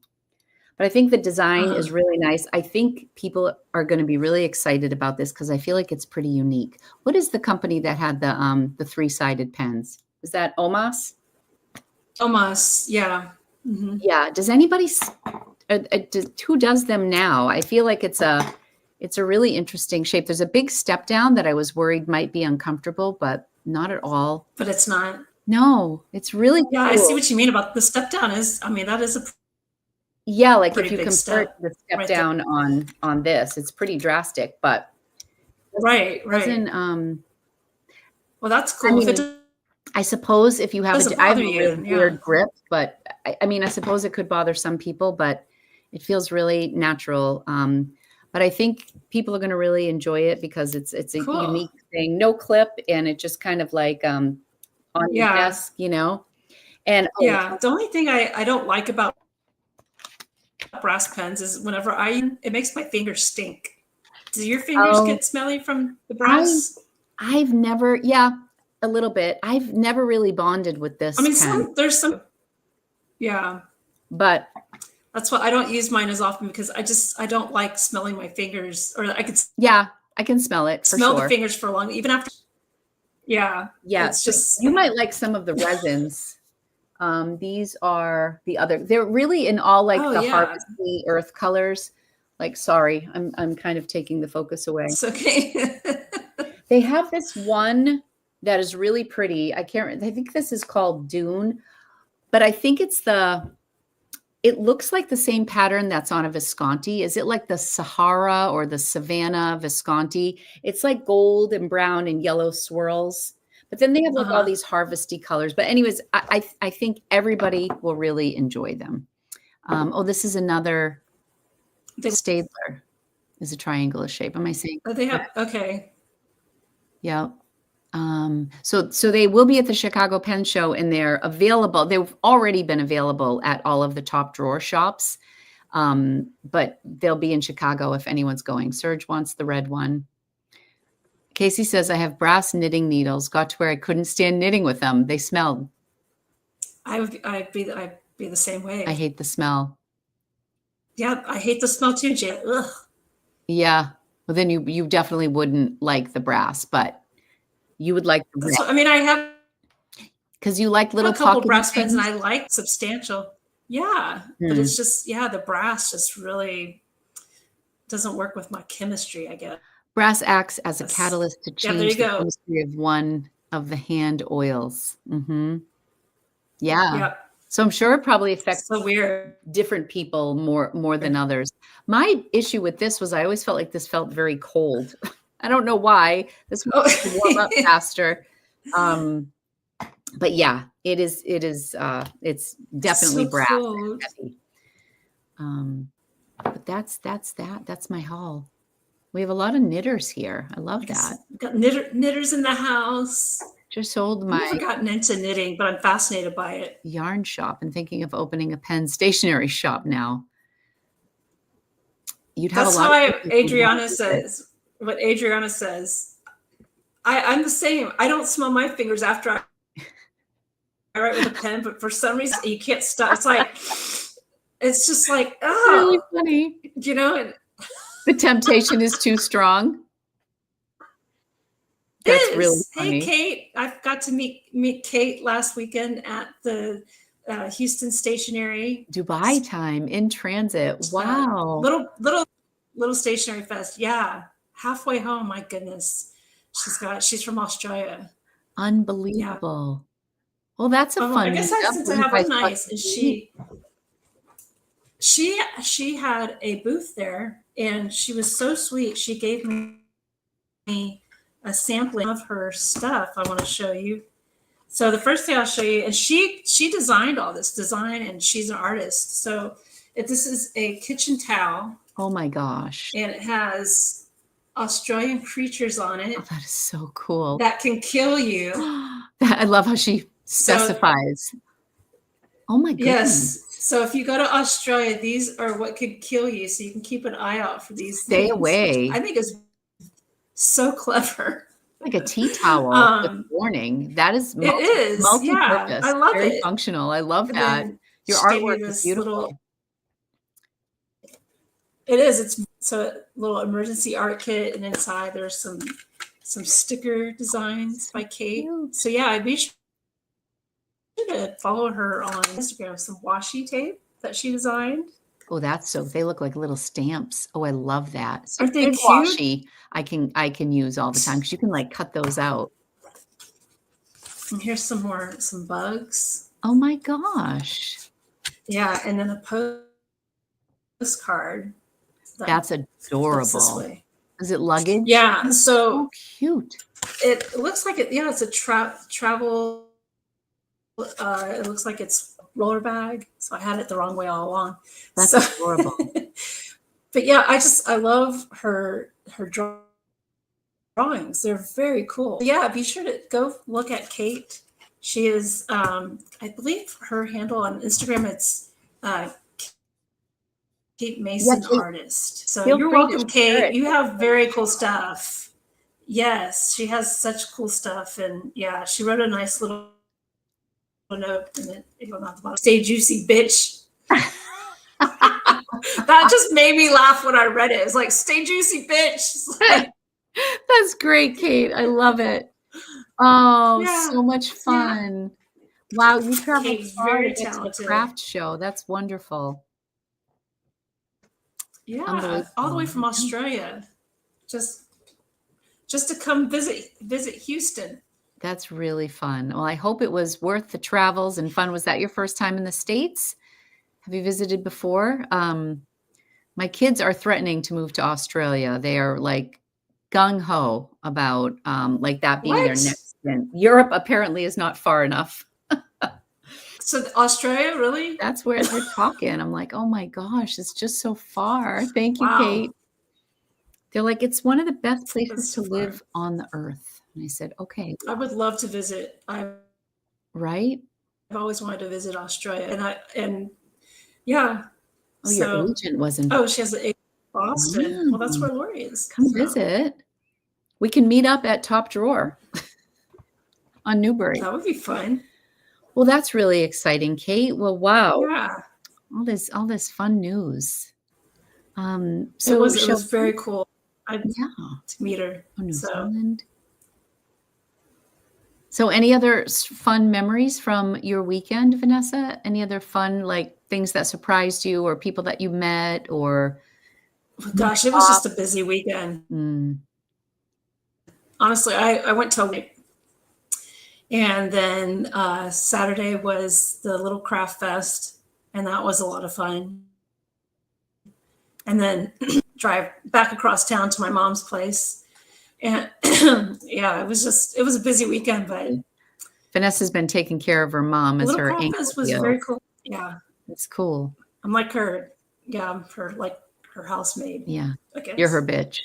But I think the design is really nice. I think people are going to be really excited about this because I feel like it's pretty unique. What is the company that had the three-sided pens? Is that Omas? Omas, yeah. Yeah. Does anybody? Who does them now? I feel like it's a really interesting shape. There's a big step down that I was worried might be uncomfortable, but not at all. But it's not. No, it's really cool. I see what you mean about the step down. That is a like if you compare the step down on this, it's pretty drastic, but right. Well, that's cool. I suppose if you have I have a weird grip, but I suppose it could bother some people, but it feels really natural. But I think people are going to really enjoy it because it's a unique thing. No clip, and it just kind of like on your desk, And the only thing I don't like about brass pens is whenever it makes my fingers stink. Do your fingers get smelly from the brass? I've never, a little bit. I've never really bonded with this. There's some, but that's why I don't use mine as often because I don't like smelling my fingers, or I could. I can smell it. Smell the fingers for long, even after. Yeah. It's just you might like some of the resins. These are the other. They're really in all like the harvesty earth colors. Like, sorry, I'm kind of taking the focus away. It's okay. They have this one that is really pretty. I think this is called Dune, but I think it looks like the same pattern that's on a Visconti. Is it like the Sahara or the Savannah Visconti? It's like gold and brown and yellow swirls, but then they have like all these harvesty colors. But anyways, I think everybody will really enjoy them. This is another Staedtler is a triangular shape. Am I saying? They have, okay. Yeah. So they will be at the Chicago Pen Show, and they're available. They've already been available at all of the Top Drawer shops. But they'll be in Chicago if anyone's going. Serge wants the red one. Casey says, I have brass knitting needles. Got to where I couldn't stand knitting with them. They smelled. I'd be the same way. I hate the smell. Yeah, I hate the smell too, Jan. Ugh. Yeah. Well, then you definitely wouldn't like the brass, but you would like the red. So, I mean, I have because you like little a couple pocket brass pens, and things. I like substantial. Yeah, but it's just the brass just really doesn't work with my chemistry, I guess. Brass acts as a catalyst to change the chemistry of one of the hand oils. Yeah. Yep. So I'm sure it probably affects so weird different people more than others. My issue with this was I always felt like this felt very cold. I don't know why. This would warm up faster. But yeah, it's definitely so brass. Cold. But that's my haul. We have a lot of knitters here. I love that. We've got knitters in the house. Just sold my. I've never gotten into knitting, but I'm fascinated by it. Yarn shop and thinking of opening a pen stationery shop now. You'd have That's a lot. That's how Adriana says. What Adriana says. I'm the same. I don't smell my fingers after I write with a pen, but for some reason you can't stop. It's like it's just like really funny, you know. And the temptation is too strong. That's really funny. Hey, Kate, I got to meet Kate last weekend at the Houston Stationery Dubai time in transit. Wow. Little Stationery Fest. Yeah. Halfway home. My goodness. She's from Australia. Unbelievable. Yeah. Well, that's a fun. I guess since I have a nice, and she had a booth there, and she was so sweet. She gave me a sampling of her stuff. I want to show you. So the first thing I'll show you, and she designed all this design, and she's an artist. So this is a kitchen towel. Oh my gosh. And it has Australian creatures on it. Oh, that is so cool. That can kill you. I love how she specifies. Oh my goodness. Yes. So if you go to Australia, these are what could kill you. So you can keep an eye out for these. Stay away. I think it's so clever. Like a tea towel with warning. That is multi-purpose. Yeah, I love Very it. functional. I love that. Your artwork is beautiful. It is. It's a little emergency art kit, and inside there's some sticker designs by Kate. Cute. So yeah, I'd be sure to follow her on Instagram. Some washi tape that she designed. Oh, they look like little stamps. Oh, I love that. So aren't they cute? Washi, I can use all the time because you can like cut those out. And here's some bugs. Oh my gosh. Yeah, and then a postcard. That's adorable. Is it luggage? Yeah, so cute. It looks like it. Yeah, it's a travel. It looks like it's roller bag. So I had it the wrong way all along. That's adorable. But yeah, I love her drawings. They're very cool. Yeah, be sure to go look at Kate. She is, I believe her handle on Instagram, it's Kate Mason Artist. So you're welcome, Kate. You have very cool stuff. Yes, she has such cool stuff. And yeah, she wrote a nice little note, and it goes on the bottom. Stay juicy, bitch. That just made me laugh when I read it. It's like, stay juicy, bitch. Like, that's great, Kate. I love it. Oh, yeah, so much fun. Yeah. Wow, you traveled far to get to the craft show. That's wonderful. Yeah, all the way from Australia. Just to come visit Houston. That's really fun. Well, I hope it was worth the travels and fun. Was that your first time in the States? Have you visited before? My kids are threatening to move to Australia. They are like gung-ho about like that being their next stint. Europe apparently is not far enough. So Australia, really? That's where they're talking. I'm like, oh my gosh, it's just so far. Thank you, Kate. They're like, it's one of the best places to live on the earth. And I said, okay. I would love to visit. Right? I've always wanted to visit Australia. And yeah. Oh, your agent was in Oh, she has an agent in Boston. Wow. Well, that's where Lori is. Come visit. We can meet up at Top Drawer on Newbury. That would be fun. Well, that's really exciting, Kate. Well, wow. Yeah. All this fun news. So it was very cool. To meet her. Oh, New Zealand. So any other fun memories from your weekend, Vanessa? Any other fun, like things that surprised you or people that you met or? Gosh, it was just a busy weekend. Honestly, I went till late. And then Saturday was the little craft fest, and that was a lot of fun. And then drive back across town to my mom's place. And yeah, it was a busy weekend, but Vanessa's been taking care of her mom as her ankle was very cool. Yeah. It's cool. I'm like her. Yeah, I'm her housemaid. Yeah. You're her bitch.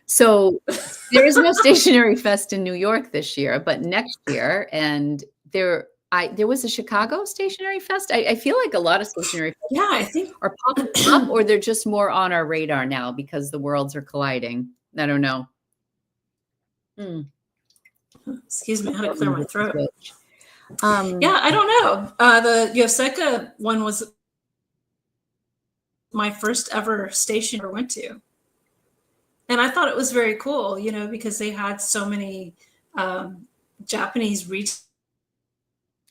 So there is no Stationery Fest in New York this year, but next year, and there was a Chicago Stationery Fest. I feel like a lot of Stationery Fests I think are popping up, or they're just more on our radar now because the worlds are colliding. I don't know. Excuse me, I had to clear my throat. I don't know. The Yoseka one was my first ever station I ever went to. And I thought it was very cool, because they had so many Japanese retailers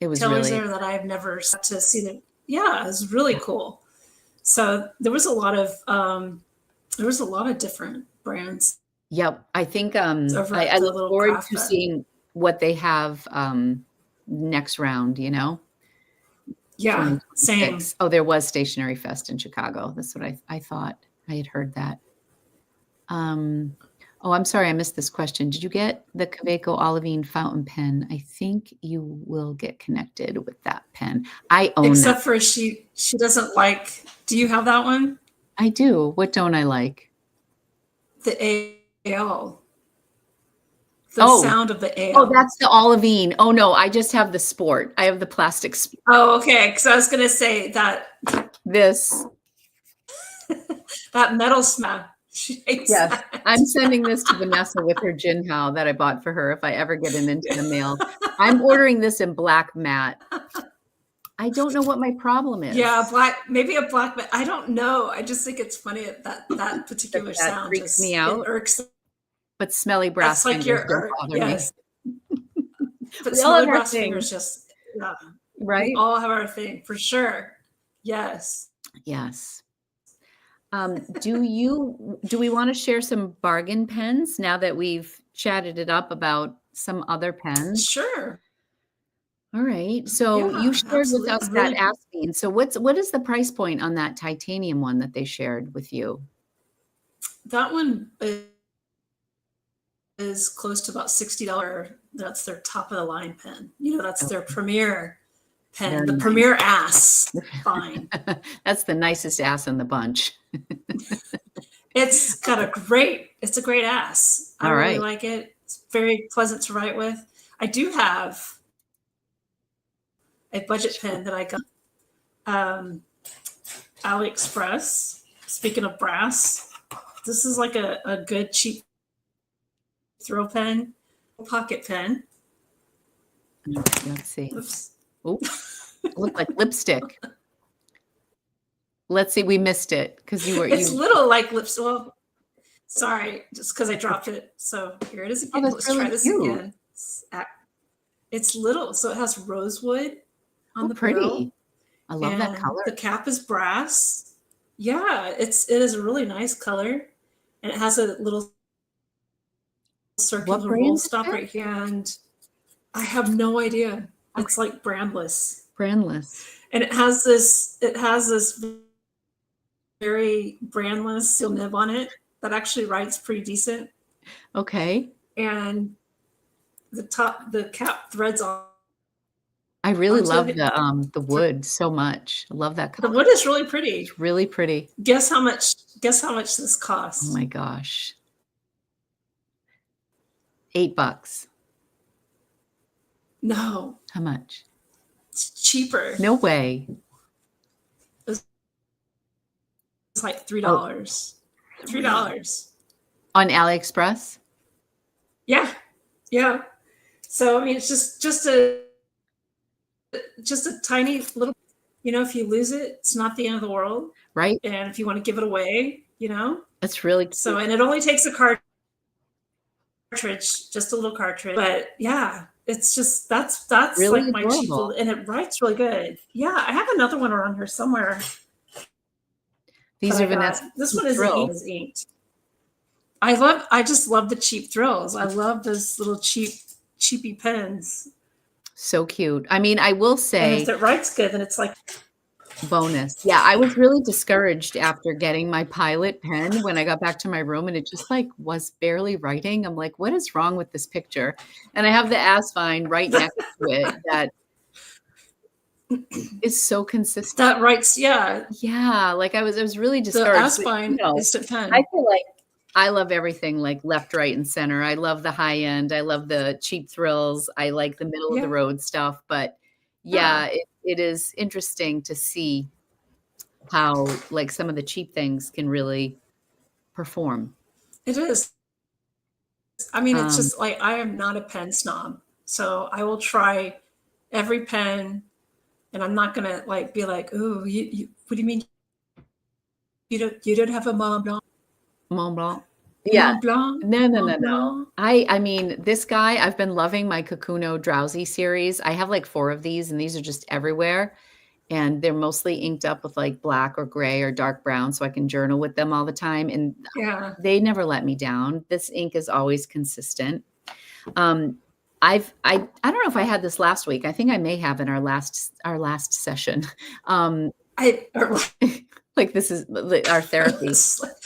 there that I've never got to see them. Yeah, it was really cool. So there was a lot of different brands. Yep. I think I look forward to seeing what they have next round, Yeah, same. Oh, there was Stationery Fest in Chicago. That's what I thought. I had heard that. Oh, I'm sorry, I missed this question. Did you get the Kaweco Olivine fountain pen? I think you will get connected with that pen. I own Except for she doesn't like, do you have that one? I do. What don't I like? The AL. The sound of the AL. Oh, that's the Olivine. Oh, no, I just have the Sport. I have the plastic Sport. Oh, okay. Because I was going to say that. This. That metal smell. Yes, that. I'm sending this to Vanessa with her Jinhao that I bought for her if I ever get it into the mail. I'm ordering this in black matte. I don't know what my problem is. Yeah, maybe a black matte. I don't know. I just think it's funny that particular sound freaks me out. It irks. But smelly brass fingers don't bother yes. me. But smelly brass fingers just, right? We all have our thing for sure. Yes. Yes. Do we want to share some bargain pens now that we've chatted it up about some other pens? Sure. All right. So you shared with us that Asvine. So what is the price point on that titanium one that they shared with you? That one is close to about $60. That's their top of the line pen. That's their premier pen, Very the nice. premier ass. Fine. That's the nicest ass in the bunch. It's a great ass. I really like it. It's very pleasant to write with. I do have a budget pen that I got AliExpress. Speaking of brass, this is like a good cheap throw pen, pocket pen. Let's see. Oops. Oh, look like lipstick. Let's see. We missed it because It's little like lipstick. Well, sorry, just because I dropped it. So here it is again. Let's try this again. It's little, so it has rosewood on the pretty. barrel. I love that color. The cap is brass. Yeah, it is a really nice color, and it has a little circular roll stop right here. And I have no idea. It's like brandless. And it has this very brandless steel nib on it that actually writes pretty decent. Okay. And the cap threads on. I really love the wood so much. I love that color. The wood is really pretty. It's really pretty. Guess how much this costs? Oh my gosh. $8. No, How much? it's cheaper. No way. It's like $3. Oh, $3. on AliExpress? Yeah. Yeah. So I mean, it's just a tiny little, if you lose it, it's not the end of the world. Right? And if you want to give it away, That's really cute. So, and it only takes a cartridge, just a little cartridge. But yeah, it's just that's really like my cheap adorable. little, and it writes really good. Yeah, I have another one around here somewhere. These are Vanessa's This cheap one thrills. is inked. I just love the cheap thrills. I love those little cheapy pens. So cute. I mean, I will And say, if it writes good, then it's like bonus. Yeah, I was really discouraged after getting my Pilot pen when I got back to my room, and it just like was barely writing. I'm like, what is wrong with this picture? And I have the Asvine right next to it that is so consistent. that writes. Yeah, Yeah, like I was really the discouraged. But, Asvine instant pen. I feel like I love everything like left, right, and center. I love the high end. I love the cheap thrills. I like the middle of the road stuff. But yeah, it is interesting to see how like some of the cheap things can really perform. It is. I mean, it's just like I am not a pen snob, so I will try every pen, and I'm not gonna like be like, "Oh, you what do you mean you don't have a Mont Blanc?" Mont Blanc. Yeah. Mont Blanc? No. Mont Blanc? I mean, this guy, I've been loving my Kakuno Drowsy series. I have like 4 of these, and these are just everywhere. And they're mostly inked up with like black or gray or dark brown, so I can journal with them all the time. And Yeah. they never let me down. This ink is always consistent. I don't know if I had this last week. I think I may have in our last session. Like this is our therapy.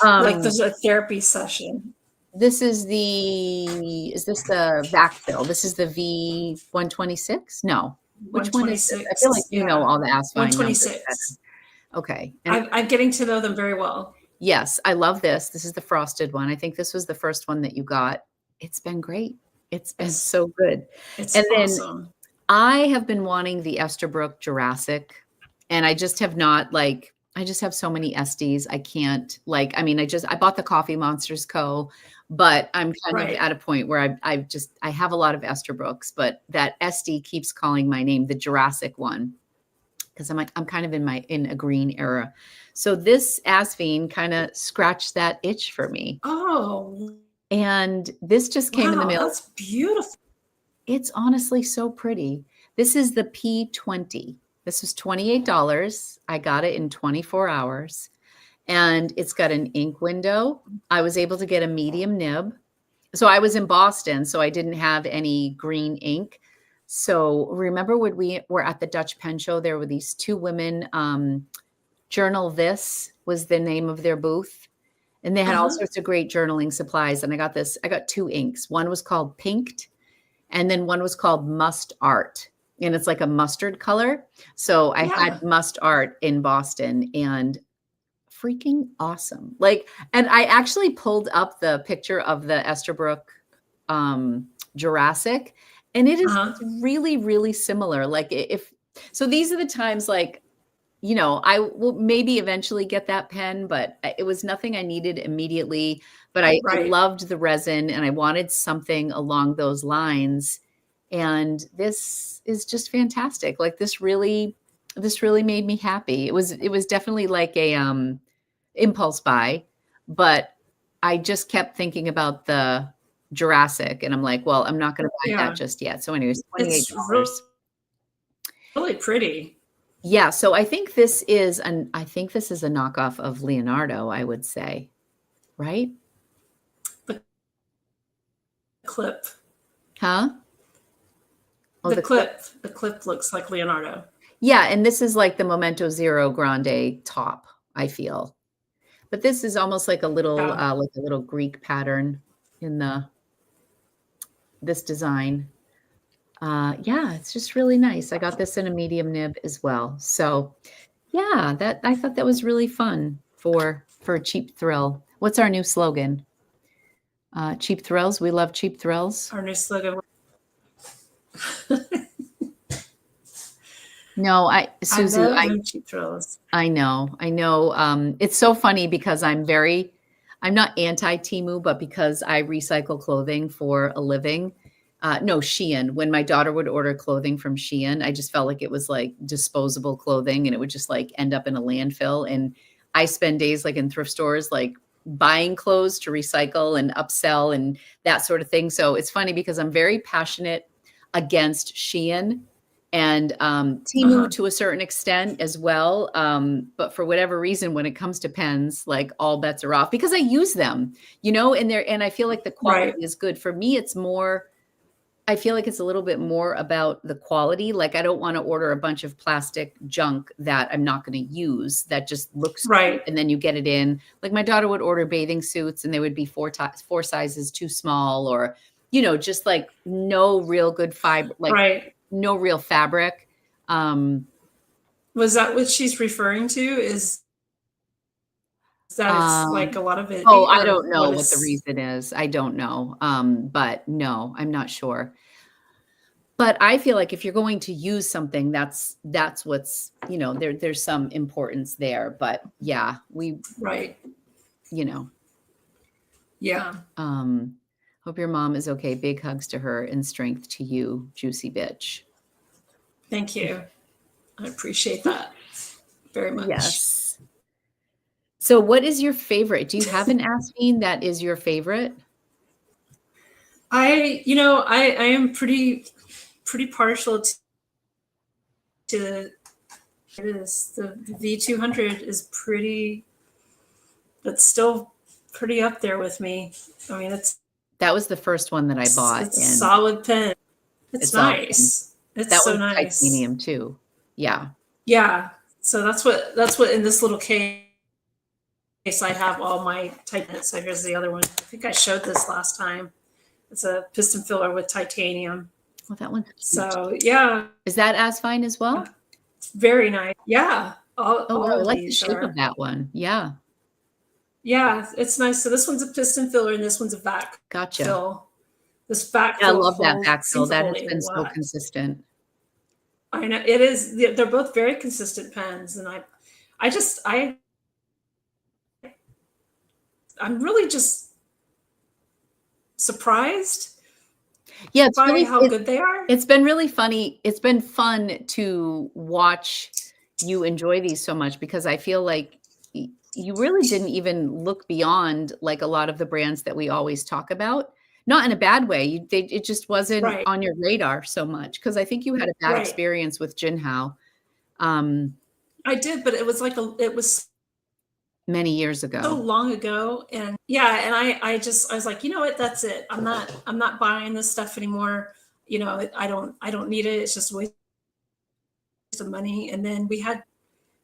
Like there's a therapy session. Is this the vac fill? This is the V126? No. Which one is it? I feel like you know all the Asvine 126. Okay. And I'm getting to know them very well. Yes, I love this. This is the frosted one. I think this was the first one that you got. It's been great. It's been so good. It's Then awesome. I have been wanting the Esterbrook Jurassic, and I just have not I just have so many SDs. I can't I bought the Coffee Monsters Co., but I'm kind of at a point where I have a lot of Esterbrooks, but that SD keeps calling my name, the Jurassic one, because I'm kind of in a green era. So this Asvine kind of scratched that itch for me. Oh. And this just came in the mail. That's beautiful. It's honestly so pretty. This is the P20. This was $28. I got it in 24 hours. And it's got an ink window. I was able to get a medium nib. So I was in Boston, so I didn't have any green ink. So remember when we were at the Dutch Pen Show, there were these 2 women, Journal This was the name of their booth. And they had all sorts of great journaling supplies. And I got 2 inks. One was called Pinked, and then one was called Must Art. And it's like a mustard color. So I had Must Art in Boston, and freaking awesome. And I actually pulled up the picture of the Esterbrook Jurassic, and it is really, really similar. So these are the times I will maybe eventually get that pen, but it was nothing I needed immediately. But I loved the resin, and I wanted something along those lines. And this is just fantastic. This really made me happy. It was definitely like a impulse buy, but I just kept thinking about the Jurassic, and I'm like, well, I'm not going to buy that just yet. So anyways, $28. It's really pretty. Yeah. So I think this is a knockoff of Leonardo, I would say, right? The clip. Huh? Oh, the clip. The clip looks like Leonardo. Yeah, and this is like the Momento Zero Grande top, I feel. But this is almost like a little Greek pattern in this design. Yeah, it's just really nice. I got this in a medium nib as well. So yeah, I thought that was really fun for a cheap thrill. What's our new slogan? Cheap thrills. We love cheap thrills. Our new slogan. No, I Susie, love them cheap thrills. I know. It's so funny because I'm not anti Temu, but because I recycle clothing for a living. No, Shein. When my daughter would order clothing from Shein, I just felt like it was like disposable clothing and it would just like end up in a landfill. And I spend days like in thrift stores, like buying clothes to recycle and upsell and that sort of thing. So it's funny because I'm very passionate against Shein and Temu to a certain extent as well. But for whatever reason, when it comes to pens, like all bets are off because I use them, and I feel like the quality is good. For me, it's more, I feel like it's a little bit more about the quality. Like I don't want to order a bunch of plastic junk that I'm not going to use that just looks right. And then you get it in. Like my daughter would order bathing suits and they would be four sizes too small or, just like no real good fiber, like no real fabric. Was that what she's referring to? Is that it's like a lot of it? Oh, I don't know what the reason is. I don't know. But no, I'm not sure. But I feel like if you're going to use something, that's what's, there's some importance there. But yeah, Yeah. Hope your mom is okay. Big hugs to her and strength to you, juicy bitch. Thank you. I appreciate that very much. Yes. So what is your favorite? Do you have an Asvine that is your favorite? I am pretty partial to it is the V200 is that's still pretty up there with me. I mean, that was the first one that I bought. It's a solid pen. It's nice. Awesome. It's so nice. Titanium too. Yeah. Yeah. So that's what in this little case I have all my titanium. So here's the other one. I think I showed this last time. It's a piston filler with titanium. Well, that one's so yeah. Is that Asvine as well? It's very nice. Yeah. I like the shape of that one. Yeah. Yeah, it's nice. So this one's a piston filler and this one's a vac fill. This vac fill. I love that vac fill. That has been so consistent. I know it is. They're both very consistent pens, and I'm really just surprised. Yeah, it's really how good they are. It's been really funny. It's been fun to watch you enjoy these so much because I feel like you really didn't even look beyond like a lot of the brands that we always talk about. Not in a bad way. It just wasn't on your radar so much because I think you had a bad experience with Jinhao. I did, but it was it was many years ago. So long ago. And yeah, and I was like, you know what, that's it. I'm not buying this stuff anymore. I don't need it. It's just a waste of money. And then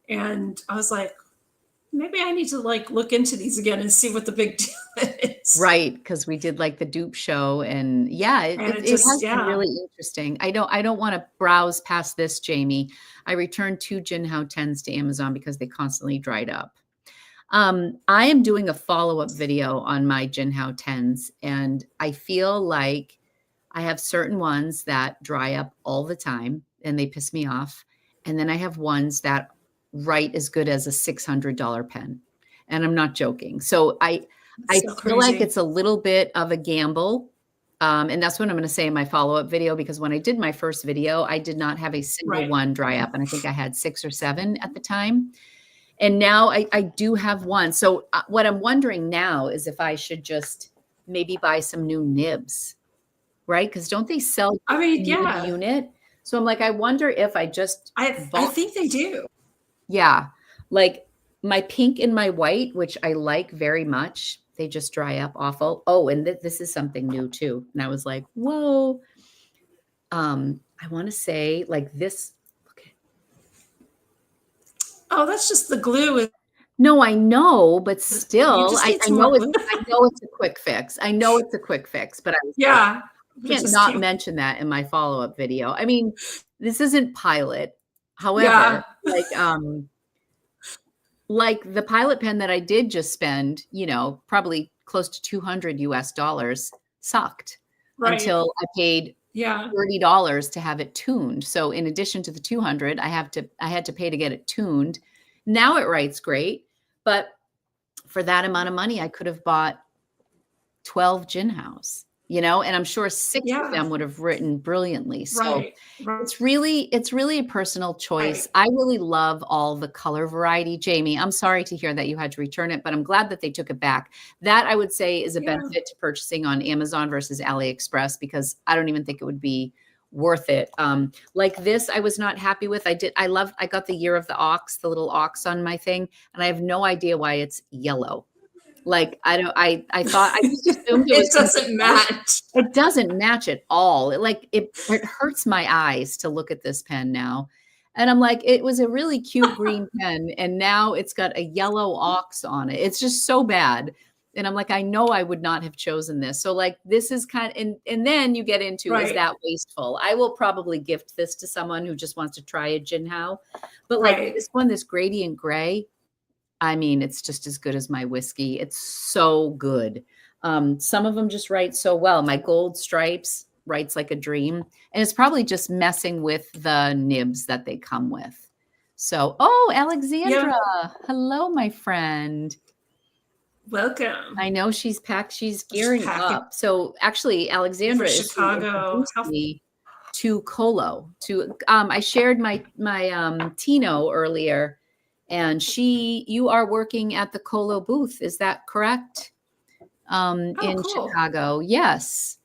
and I was like, maybe I need to like look into these again and see what the big deal is. Right. Because we did like the dupe show and yeah, it has been really interesting. I don't want to browse past this, Jamie. I returned 2 Jinhao 10s to Amazon because they constantly dried up. I am doing a follow-up video on my Jinhao 10s and I feel like I have certain ones that dry up all the time and they piss me off. And then I have ones that write as good as a $600 pen. And I'm not joking. So I feel like it's a little bit of a gamble. And that's what I'm going to say in my follow-up video, because when I did my first video, I did not have a single one dry up. And I think I had 6 or 7 at the time. And now I do have one. So what I'm wondering now is if I should just maybe buy some new nibs, right? Because don't they sell unit? So I'm like, I wonder if I just I think they do. Yeah. Like my pink and my white, which I like very much, they just dry up awful. Oh, and this is something new too. And I was like, whoa. I want to say like this. Okay. Oh, that's just the glue. No, I know, but still, I know it's a quick fix. I know it's a quick fix, but I can't not mention that in my follow-up video. I mean, this isn't Pilot. However, like the Pilot pen that I did just spend, probably close to $200 US sucked until I paid Yeah. $30 to have it tuned. So in addition to the 200, I had to pay to get it tuned. Now it writes great, but for that amount of money, I could have bought 12 Jinhaos, and I'm sure 6 of Yeah. them would have written brilliantly. So Right. Right. it's really a personal choice. I really love all the color variety. Jamie, I'm sorry to hear that you had to return it, but I'm glad that they took it back. That I would say is a Yeah. benefit to purchasing on Amazon versus AliExpress, because I don't even think it would be worth it. Like this, I was not happy with. I got the Year of the Ox, the little ox on my thing, and I have no idea why it's yellow. Like, I thought, I just assumed it was. It doesn't match. It doesn't match at all. It hurts my eyes to look at this pen now. And I'm like, it was a really cute green pen, and now it's got a yellow ox on it. It's just so bad. And I'm like, I know I would not have chosen this. So like, this is and then you get into, is that wasteful? I will probably gift this to someone who just wants to try a Jinhao. But like this one, this gradient gray, I mean, it's just as good as my whiskey. It's so good. Some of them just write so well. My Gold Stripes writes like a dream. And it's probably just messing with the nibs that they come with. So, Alexandra. Yeah. Hello, my friend. Welcome. I know she's packed. She's gearing up. So actually, Alexandra is Chicago to Colo. I shared my Tino earlier, and you are working at the Colo booth. Is that correct? In cool. Chicago. Yes.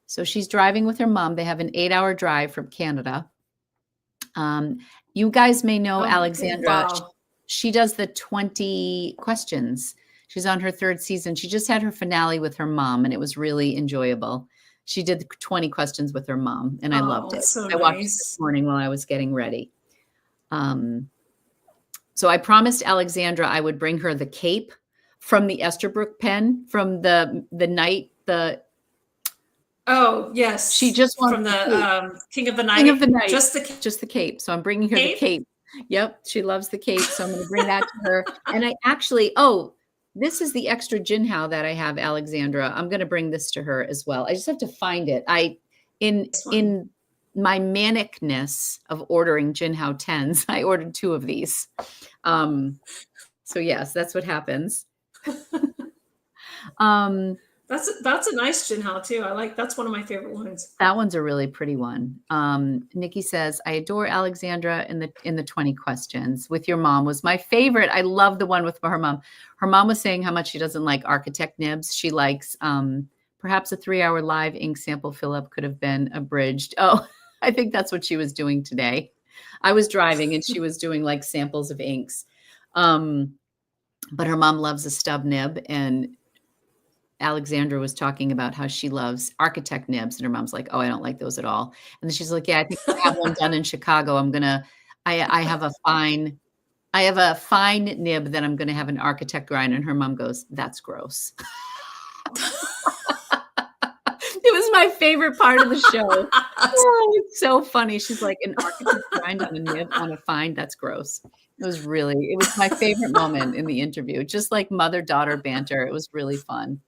So she's driving with her mom. They have an 8-hour drive from Canada. You guys may know Alexandra. Wow. She does the 20 questions. She's on her 3rd season. She just had her finale with her mom, and it was really enjoyable. She did 20 questions with her mom, and I loved it. So I watched it this morning while I was getting ready. So I promised Alexandra I would bring her the cape from the Esterbrook pen from the night. Oh yes, she just wants from the King of the Night. King of the Night. Just the cape. So I'm bringing her the cape. Yep, she loves the cape, so I'm going to bring that to her. And I actually, this is the extra Jinhao that I have, Alexandra. I'm going to bring this to her as well. I just have to find it. In my manicness of ordering Jinhao 10s, I ordered 2 of these. So yes, that's what happens. That's a nice Jinhao too. That's one of my favorite ones. That one's a really pretty one. Nikki says, I adore Alexandra in the 20 questions with your mom was my favorite. I love the one with her mom. Her mom was saying how much she doesn't like architect nibs. She likes perhaps a 3-hour live ink sample fill up could have been abridged. Oh, I think that's what she was doing today. I was driving and she was doing like samples of inks. But her mom loves a stub nib, and Alexandra was talking about how she loves architect nibs, and her mom's like, I don't like those at all. And then she's like, yeah, I think I have one done in Chicago. I have a fine nib that I'm going to have an architect grind. And her mom goes, that's gross. It was my favorite part of the show. It's so funny. She's like, an architect grind on a nib on a fine. That's gross. It was my favorite moment in the interview. Just like mother-daughter banter. It was really fun.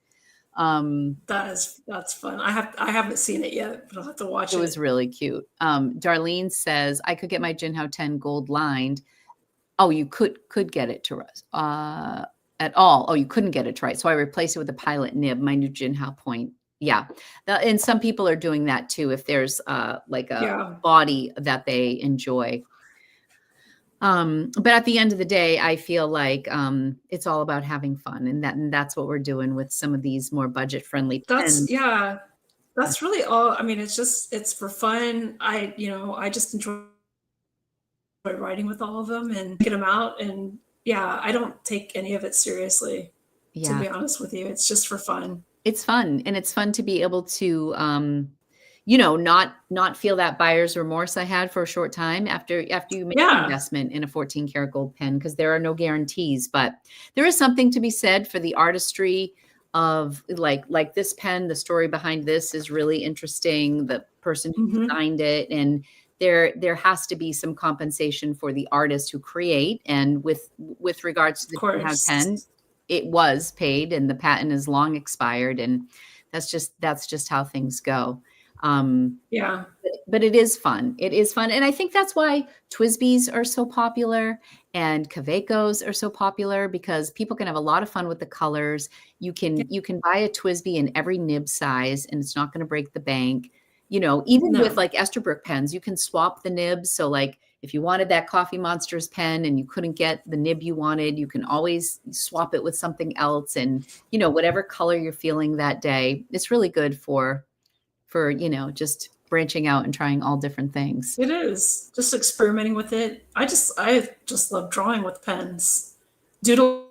That's fun. I haven't seen it yet, but I'll have to watch it. It was really cute. Darlene says, I could get my Jinhao 10 gold lined. Oh, you could get it to at all. Oh, you couldn't get it to right. So I replaced it with a pilot nib, my new Jinhao point. Yeah. And some people are doing that too, if there's like a body that they enjoy. But at the end of the day, I feel like it's all about having fun, and that's what we're doing with some of these more budget friendly pens. That's really all. I mean, it's for fun. I just enjoy writing with all of them and get them out. And I don't take any of it seriously, to be honest with you. It's just for fun. It's fun. And it's fun to be able to, not feel that buyer's remorse I had for a short time after you make an investment in a 14 karat gold pen, because there are no guarantees, but there is something to be said for the artistry of like this pen. The story behind this is really interesting. The person who designed it, and there has to be some compensation for the artist who create. And with regards to the Jinhao 10, it was paid, and the patent is long expired, and that's just how things go. Yeah. But it is fun. It is fun. And I think that's why Twisbys are so popular and Kawecos are so popular, because people can have a lot of fun with the colors. You can buy a Twisby in every nib size and it's not going to break the bank. You know, even with like Esterbrook pens, you can swap the nibs. So like if you wanted that Coffee Monsters pen and you couldn't get the nib you wanted, you can always swap it with something else. And, you know, whatever color you're feeling that day, it's really good for, you know, just branching out and trying all different things. It is just experimenting with it. I just love drawing with pens, doodling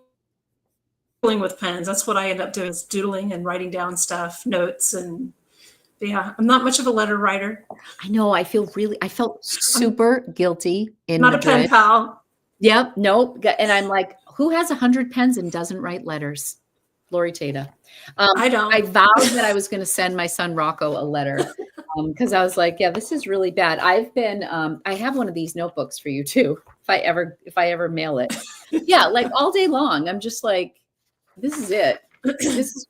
with pens. That's what I end up doing, is doodling and writing down stuff, notes. And yeah, I'm not much of a letter writer. I know. I felt super guilty in not Madrid. A pen pal. Yep. No. And I'm like, who has 100 pens and doesn't write letters? Lori Tata. I don't. I vowed that I was going to send my son Rocco a letter because I was like, yeah, this is really bad. I've been, I have one of these notebooks for you too. If I ever mail it. Yeah. Like all day long. I'm just like, this is it. This is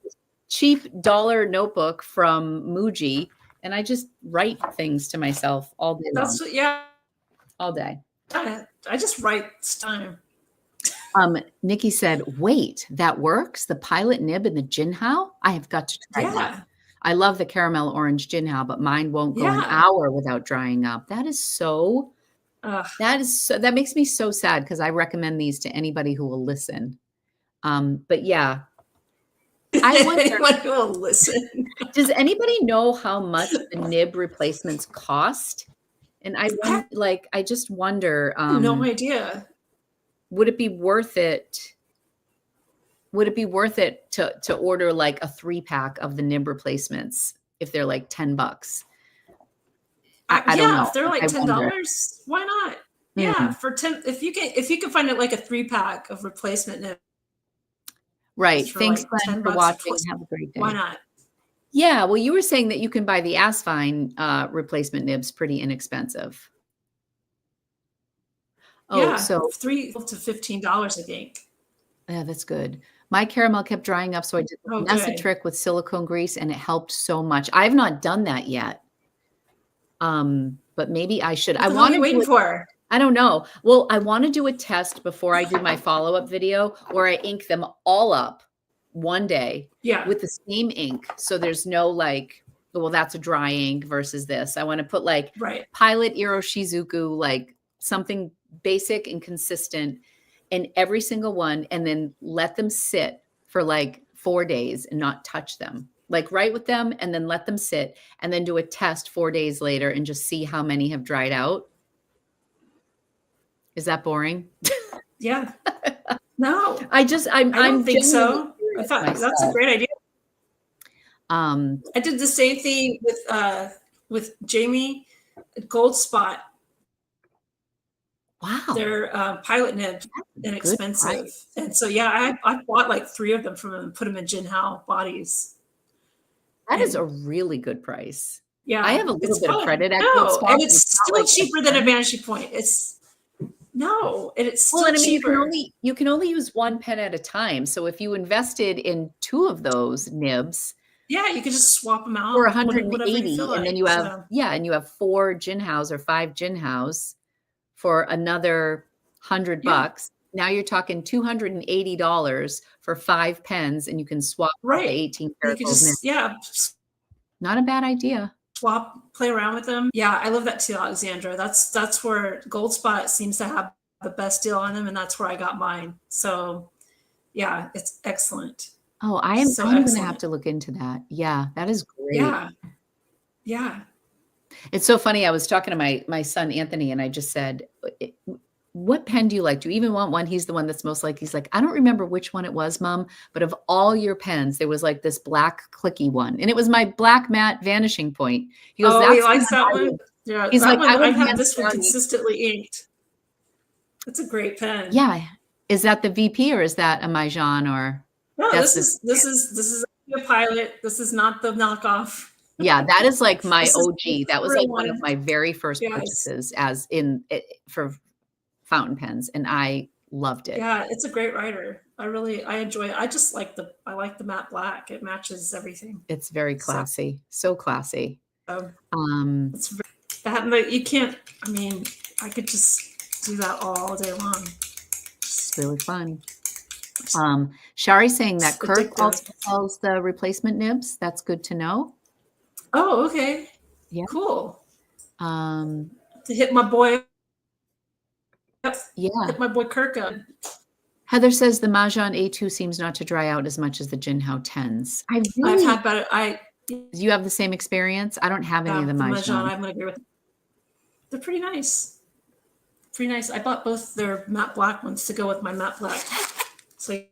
cheap dollar notebook from Muji. And I just write things to myself all day long. Yeah. All day. I just write time. Nikki said, wait, that works? The Pilot nib and the Jinhao? I have got to try that. I love the caramel orange Jinhao, but mine won't go an hour without drying up. That is so, that makes me so sad, because I recommend these to anybody who will listen. But yeah, I wonder, anyone who will listen. Does anybody know how much the nib replacements cost? And I just wonder. No idea. Would it be worth it? Would it be worth it to order like a 3-pack of the nib replacements if they're like $10? I don't know. If they're like $10, why not? Mm-hmm. Yeah, for 10, if you can find it like a 3-pack of replacement nib. Right. Thanks, like Glenn, for watching. Have a great day. Why not? Yeah. Well, you were saying that you can buy the Asvine replacement nibs pretty inexpensive. Oh, yeah, so $3 to $15, I think. Yeah, that's good. My caramel kept drying up, so I did the messy trick with silicone grease, and it helped so much. I've not done that yet, but maybe I should. What are you waiting for? I don't know. Well, I want to do a test before I do my follow-up video where I ink them all up one day with the same ink. So there's no like, well, that's a dry ink versus this. I want to put like Pilot Iroshizuku, like something basic and consistent in every single one, and then let them sit for like 4 days and not touch them. Like write with them and then let them sit, and then do a test 4 days later and just see how many have dried out. Is that boring? Yeah. No. I don't think so. I thought that's a great idea. I did the same thing with Jamie Gold Spot. Wow. They're Pilot nibs, inexpensive. And so, yeah, I bought like 3 of them from them and put them in Jinhao bodies. That is a really good price. Yeah. I have a little bit of credit at Gold Spot. And it's still cheaper than a Vanishing Point. It's still cheaper. You can only use 1 pen at a time. So if you invested in 2 of those nibs, you could just swap them out for 180, and then you have and you have 4 Jinhaos or 5 Jinhaos for another $100. Now you're talking $280 for 5 pens, and you can swap the 18 characters. Not a bad idea. Swap, play around with them. Yeah, I love that too, Alexandra. That's where Gold Spot seems to have the best deal on them, and that's where I got mine. So yeah, it's excellent. Oh, I'm going to have to look into that. Yeah, that is great. Yeah. It's so funny. I was talking to my son, Anthony, and I just said, what pen do you like? Do you even want one? He's the one that's most like, he's like, I don't remember which one it was, Mom, but of all your pens, there was like this black clicky one. And it was my black matte Vanishing Point. He goes, he likes that one? Yeah. He's like, I have this one consistently inked. That's a great pen. Yeah. Is that the VP or is that a Majohn or? No, this is a Pilot. This is not the knockoff. Yeah, that is like my OG. That was like one of my very first purchases for fountain pens, and I loved it. Yeah, it's a great writer. I enjoy it. I like the matte black. It matches everything. It's very classy. So classy. It's that, but you can't, I mean, I could just do that all day long. It's really fun. Shari's saying that Kirk also sells the replacement nibs. That's good to know. Oh, okay. Yeah. Cool. To hit my boy. Yeah. Hit my boy Kirk up. Heather says the Majohn A2 seems not to dry out as much as the Jinhao 10s. I've had better. You have the same experience? I don't have any of the Majohn. I'm going to agree with. They're pretty nice. Pretty nice. I bought both their matte black ones to go with my matte black. So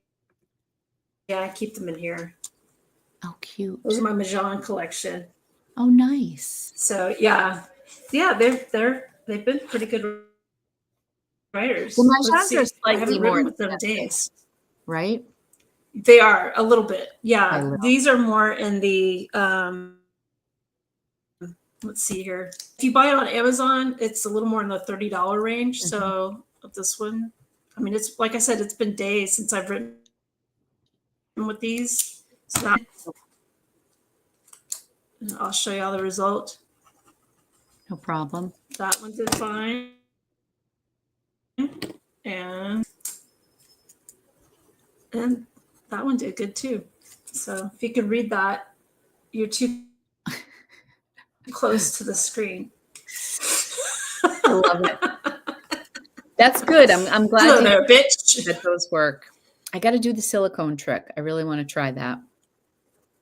yeah, I keep them in here. Oh, cute. Those are my Majohn collection. Oh, nice. So yeah, they've been pretty good writers. Well, Majohns are slightly more with them days, right? They are a little bit. Yeah, these are more in the let's see here. If you buy it on Amazon, it's a little more in the $30 range. So this one, I mean, it's like I said, it's been days since I've written with these. So I'll show you all the result. No problem. That one did fine. And that one did good too. So if you can read that, you're too close to the screen. I love it. That's good. I'm glad Hello there, bitch. That those work. I got to do the silicone trick. I really want to try that.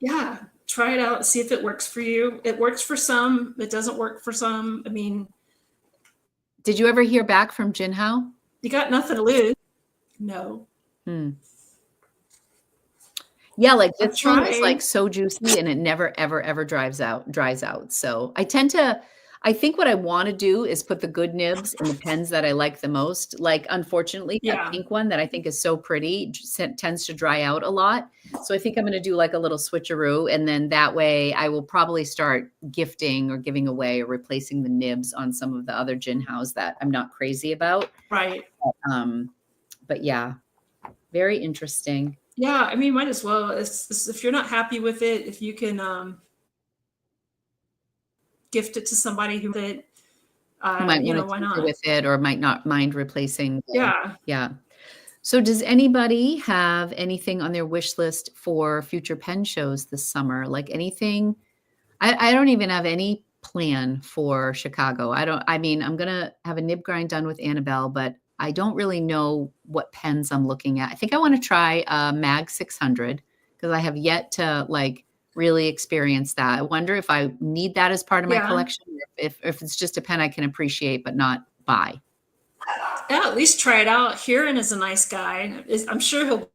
Yeah, try it out. See if it works for you. It works for some. It doesn't work for some. I mean, did you ever hear back from Jinhao? You got nothing to lose. No. Yeah, like this one is like so juicy and it never, ever, ever dries out. So I think what I want to do is put the good nibs in the pens that I like the most. Like, unfortunately, that pink one that I think is so pretty tends to dry out a lot. So I think I'm going to do like a little switcheroo. And then that way I will probably start gifting or giving away or replacing the nibs on some of the other Jinhaos that I'm not crazy about. Right. But yeah, very interesting. Yeah, I mean, might as well. If you're not happy with it, if you can gift it to somebody who might why not with it or might not mind replacing. Yeah. So does anybody have anything on their wish list for future pen shows this summer? Like anything? I don't even have any plan for Chicago. I'm going to have a nib grind done with Annabelle, but I don't really know what pens I'm looking at. I think I want to try a Mag 600 because I have yet to like really experience that. I wonder if I need that as part of my collection, if it's just a pen I can appreciate but not buy. Yeah, at least try it out. Huron is a nice guy. I'm sure he'll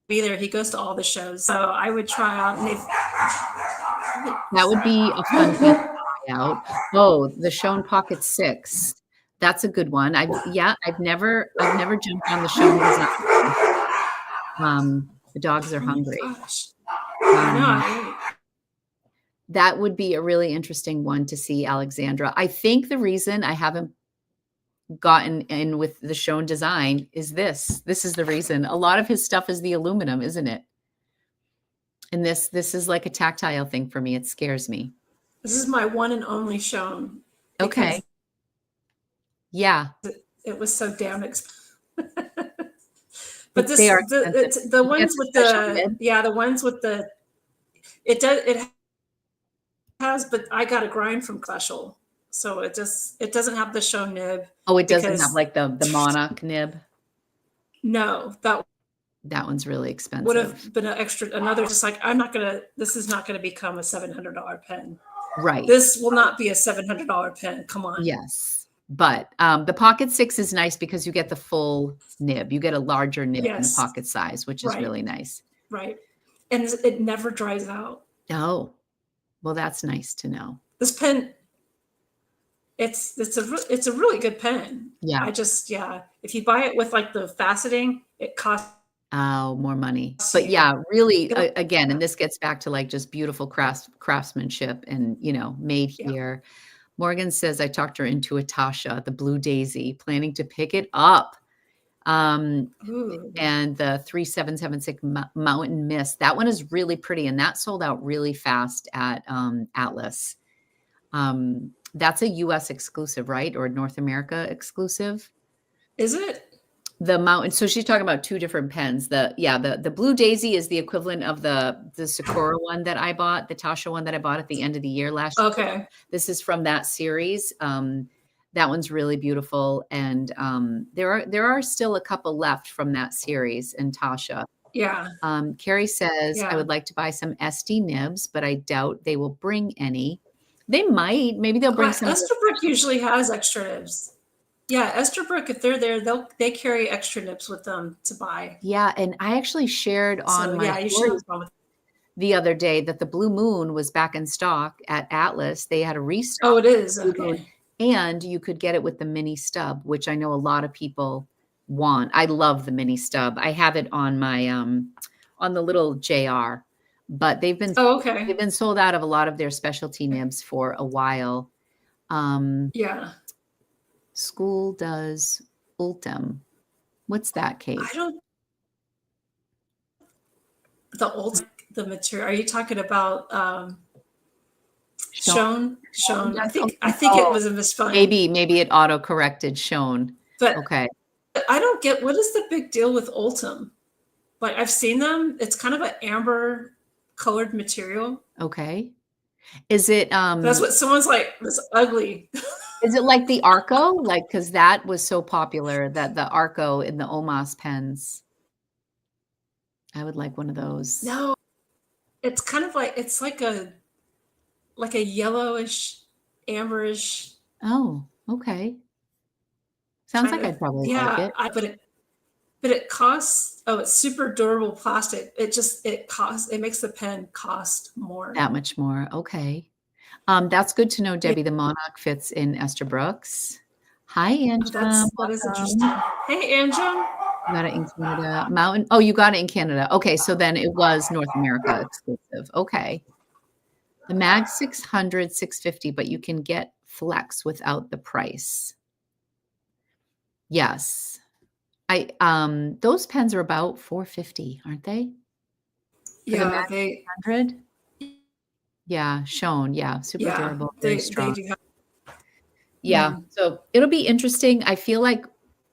be there. He goes to all the shows. So I would try out. That would be a fun thing to try out. Oh, the Showton Pocket 6. That's a good one. I've never jumped on the Showton design. The dogs are hungry. That would be a really interesting one to see, Alexandra. I think the reason I haven't gotten in with the Showton design is this. This is the reason. A lot of his stuff is the aluminum, isn't it? And this is like a tactile thing for me. It scares me. This is my one and only Showton. Okay. Yeah. It was so damn expensive. But the ones with the ones with the it has, but I got a grind from Special, so it doesn't have the show nib. Oh, it doesn't have like the monarch nib. No, that one's really expensive. Would have been another. Just like this is not gonna become a $700 pen. Right. This will not be a $700 pen. Come on. Yes. But the Pocket 6 is nice because you get the full nib. You get a larger nib in the pocket size, which is really nice. Right. And it never dries out. Oh, well, that's nice to know. This pen, it's a really good pen. Yeah. If you buy it with like the faceting, it costs more money. But yeah, really, again, and this gets back to like just beautiful craftsmanship and, made here. Morgan says, I talked her into a Tasha, the Blue Daisy, planning to pick it up. Ooh. And the 3776 Mountain Mist. That one is really pretty, and that sold out really fast at Atlas. That's a US exclusive, right? Or North America exclusive? Is it? The mountain. So she's talking about two different pens. The Blue Daisy is the equivalent of the Sakura one that I bought, the Tasha one that I bought at the end of the year last year. Okay. This is from that series. That one's really beautiful. And there are still a couple left from that series in Tasha. Yeah. Carrie says, Yeah. I would like to buy some SD nibs, but I doubt they will bring any. They might. Maybe they'll bring some. Esterbrook usually has extra nibs. Yeah, Esterbrook, if they're there, they carry extra nibs with them to buy. Yeah, and I actually shared on my stories the other day that the Blue Moon was back in stock at Atlas. They had a restock. Oh, it is. Okay. And you could get it with the mini stub, which I know a lot of people want. I love the mini stub. I have it on my on the little JR, but they've been they've been sold out of a lot of their specialty nibs for a while. Yeah. School does Ultim. What's that, Kate? I don't. The material. Are you talking about Showton? I think it was a misspelling. Maybe it auto corrected Showton. But okay. I don't get what is the big deal with Ultim. Like I've seen them. It's kind of an amber colored material. Okay. Is it that's what someone's like, it's ugly. Is it like the Arco? Like, because that was so popular, that the Arco in the Omas pens. I would like one of those. No, it's kind of like, it's like a yellowish, amberish. Oh, okay. Sounds like I'd probably like it. But it costs, it's super durable plastic. It makes the pen cost more. That much more. Okay. That's good to know, Debbie. The Monarch fits in Esterbrook's. Hi, Angela. That is interesting. Hey, Angela. You got it in Canada. Mountain. Oh, you got it in Canada. Okay, so then it was North America exclusive. Okay. The Mag 600, 650, but you can get Flex without the price. Yes. Those pens are about $450, aren't they? Yeah, they 100. Yeah, shown. Yeah, super durable, very strong. They do yeah, so it'll be interesting. I feel like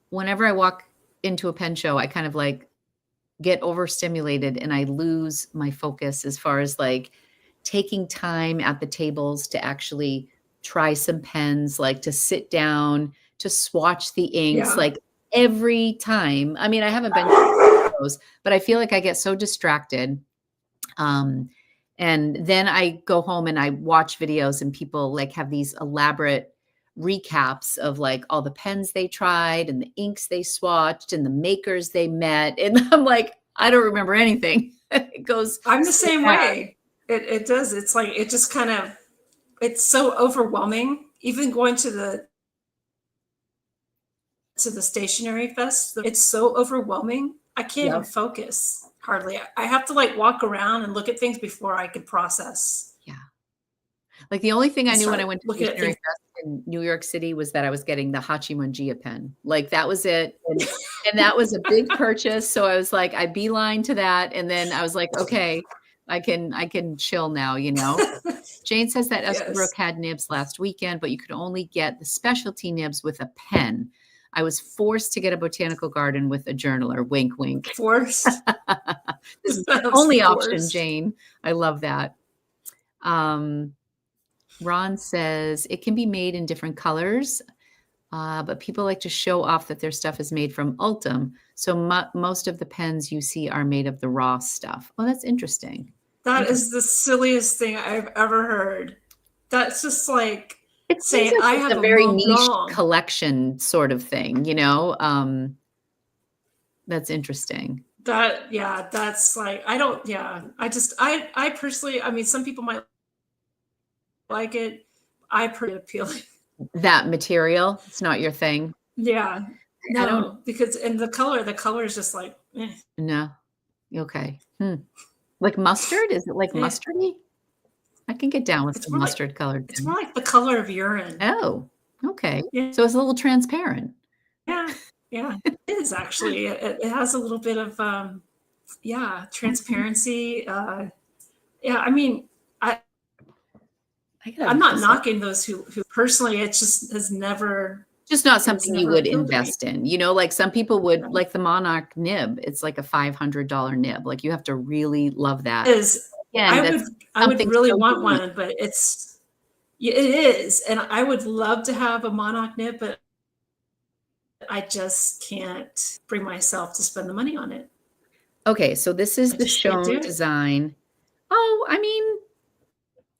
whenever I walk into a pen show, I kind of like get overstimulated and I lose my focus as far as like taking time at the tables to actually try some pens, like to sit down, to swatch the inks, like every time. I mean, I haven't been to those, but I feel like I get so distracted. And then I go home and I watch videos and people like have these elaborate recaps of like all the pens they tried and the inks they swatched and the makers they met. And I'm like, I don't remember anything. It goes. I'm the same way. It does. It's like, it just kind of, it's so overwhelming. Even going to the Stationery Fest, it's so overwhelming. I can't even focus. Hardly. I have to like walk around and look at things before I could process. Yeah. Like the only thing I knew when I went to Stationery Fest in New York City was that I was getting the Hachimanjia pen. Like that was it. And that was a big purchase. So I was like, I beeline to that. And then I was like, okay, I can chill now, you know. Jane says that Esterbrook had nibs last weekend, but you could only get the specialty nibs with a pen. I was forced to get a botanical garden with a journaler. Wink, wink. Forced. This is the only option, Jane. I love that. Ron says it can be made in different colors, but people like to show off that their stuff is made from Ultim. So most of the pens you see are made of the raw stuff. Oh, that's interesting. That is the silliest thing I've ever heard. That's just like, it's saying I have a very niche collection sort of thing, you know. That's interesting. That's like, I personally, I mean, some people might like it. I pretty appealing. That material, it's not your thing. Yeah, no, because in the color is just like, no, okay. Like mustard? Is it like mustardy? I can get down with some mustard colored. It's more like the color of urine. Oh, okay. Yeah. So it's a little transparent. Yeah. Yeah, it is actually. It has a little bit of transparency. Yeah, I mean, I gotta I'm look not this up. knocking those who personally it just has never Just not it's something you never would appealed to me. invest in. You know, like some people would like the Monarch nib. It's like a $500 nib. Like you have to really love that. Is Again, that's I would something really so want unique. one, but it is, and I would love to have a monarch nib, but I just can't bring myself to spend the money on it. Okay, so this is I the just can't do Showton it. design. Oh, I mean,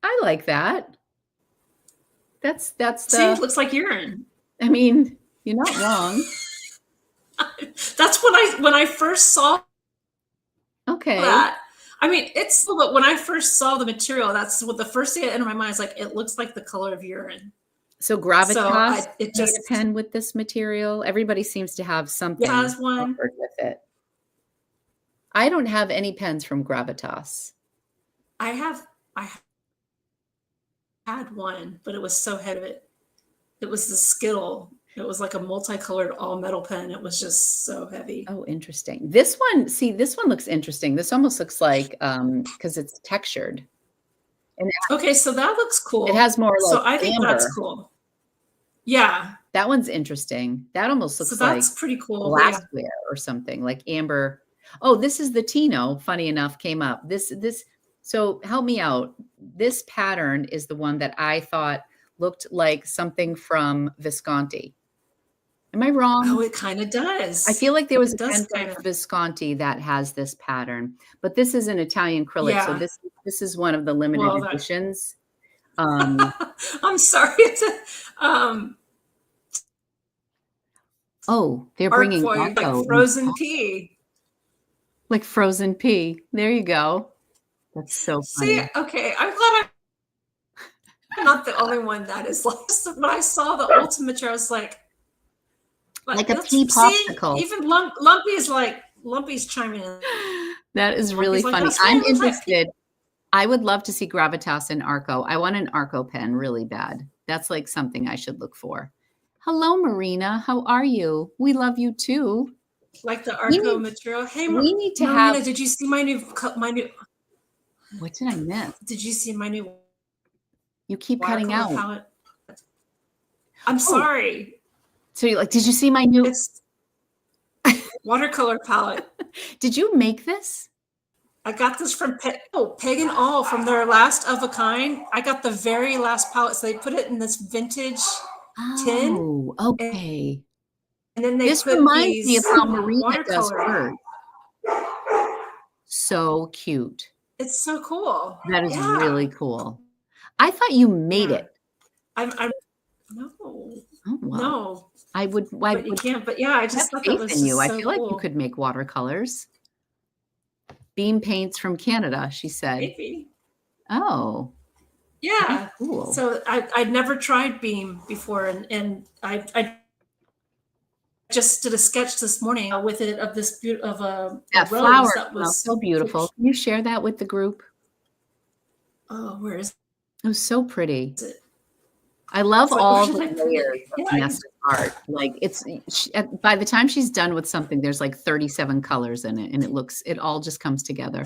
I like that. That's See, it the, looks like urine. I mean, you're not wrong. That's what when I first saw Okay. that. I mean, but when I first saw the material, that's what the first thing that entered my mind is like, it looks like the color of urine. So So Gravitas it made just a pen with this material. Everybody seems to have something has one. offered with it. I don't have any pens from Gravitas. I had one, but it was so heavy. It was the Skittle. It was like a multicolored all metal pen. It was just so heavy. Oh, interesting. This one, see, this one looks interesting. This almost looks like, because it's textured. And Okay, so that looks cool. it has more So like I think amber. that's cool. Yeah. That one's interesting. That almost So looks like that's pretty cool. glassware or something like amber. Oh, this is the Tino, funny enough, came up. So help me out. This pattern is the one that I thought looked like something from Visconti. Am I wrong? Oh, it kind of does. I feel like there was It a does pen kind from of. Visconti that has this pattern, but this is an Italian acrylic. So Yeah. this is one of the limited Well, editions. I'm sorry. Oh, they're Art bringing for you, Arco like frozen pea. like frozen pea. There you go. That's so See, funny. okay, I'm glad I'm not the only one that is like. When I saw the Ultim material, I was like Like a let's pea see. popsicle. Even Lumpy is like Lumpy's chiming in. That is really Lumpy's like, funny. that's I'm right, it looks like pea. interested. I would love to see Gravitas and Arco. I want an Arco pen really bad. That's like something I should look for. Hello, Marina. How are you? We love you too. Like the Arco material. Hey, We need to Marina, have. did you see my new? What did I miss? Did you see my new You keep cutting watercolor out. palette? I'm sorry. So you're like, did you see my new? It's watercolor palette. Did you make this? I got this from Peg and All from their last of a kind. I got the very last palette. So they put it in this vintage tin. Oh, okay. And then they This put reminds me of these how Marina does watercolor. hers. So cute. It's so cool. That is Yeah. really cool. I thought you made Yeah. it. I'm no. Oh, wow. No. I would. But you can't. But yeah, I just have thought that faith was in just you. I so feel like cool. you could make watercolors. Beam paints from Canada, she said. Maybe. Oh, Yeah. cool. So I'd never tried Beam before, and I just did a sketch this morning with it of this of a That rose flower that smells was so beautiful. Can you share that with the group? Oh, where is It was so pretty. it? I love It's like, all where the did I put it? layers of Yeah. Vanessa's art. Like by the time she's done with something, there's like 37 colors in it, and it all just comes together.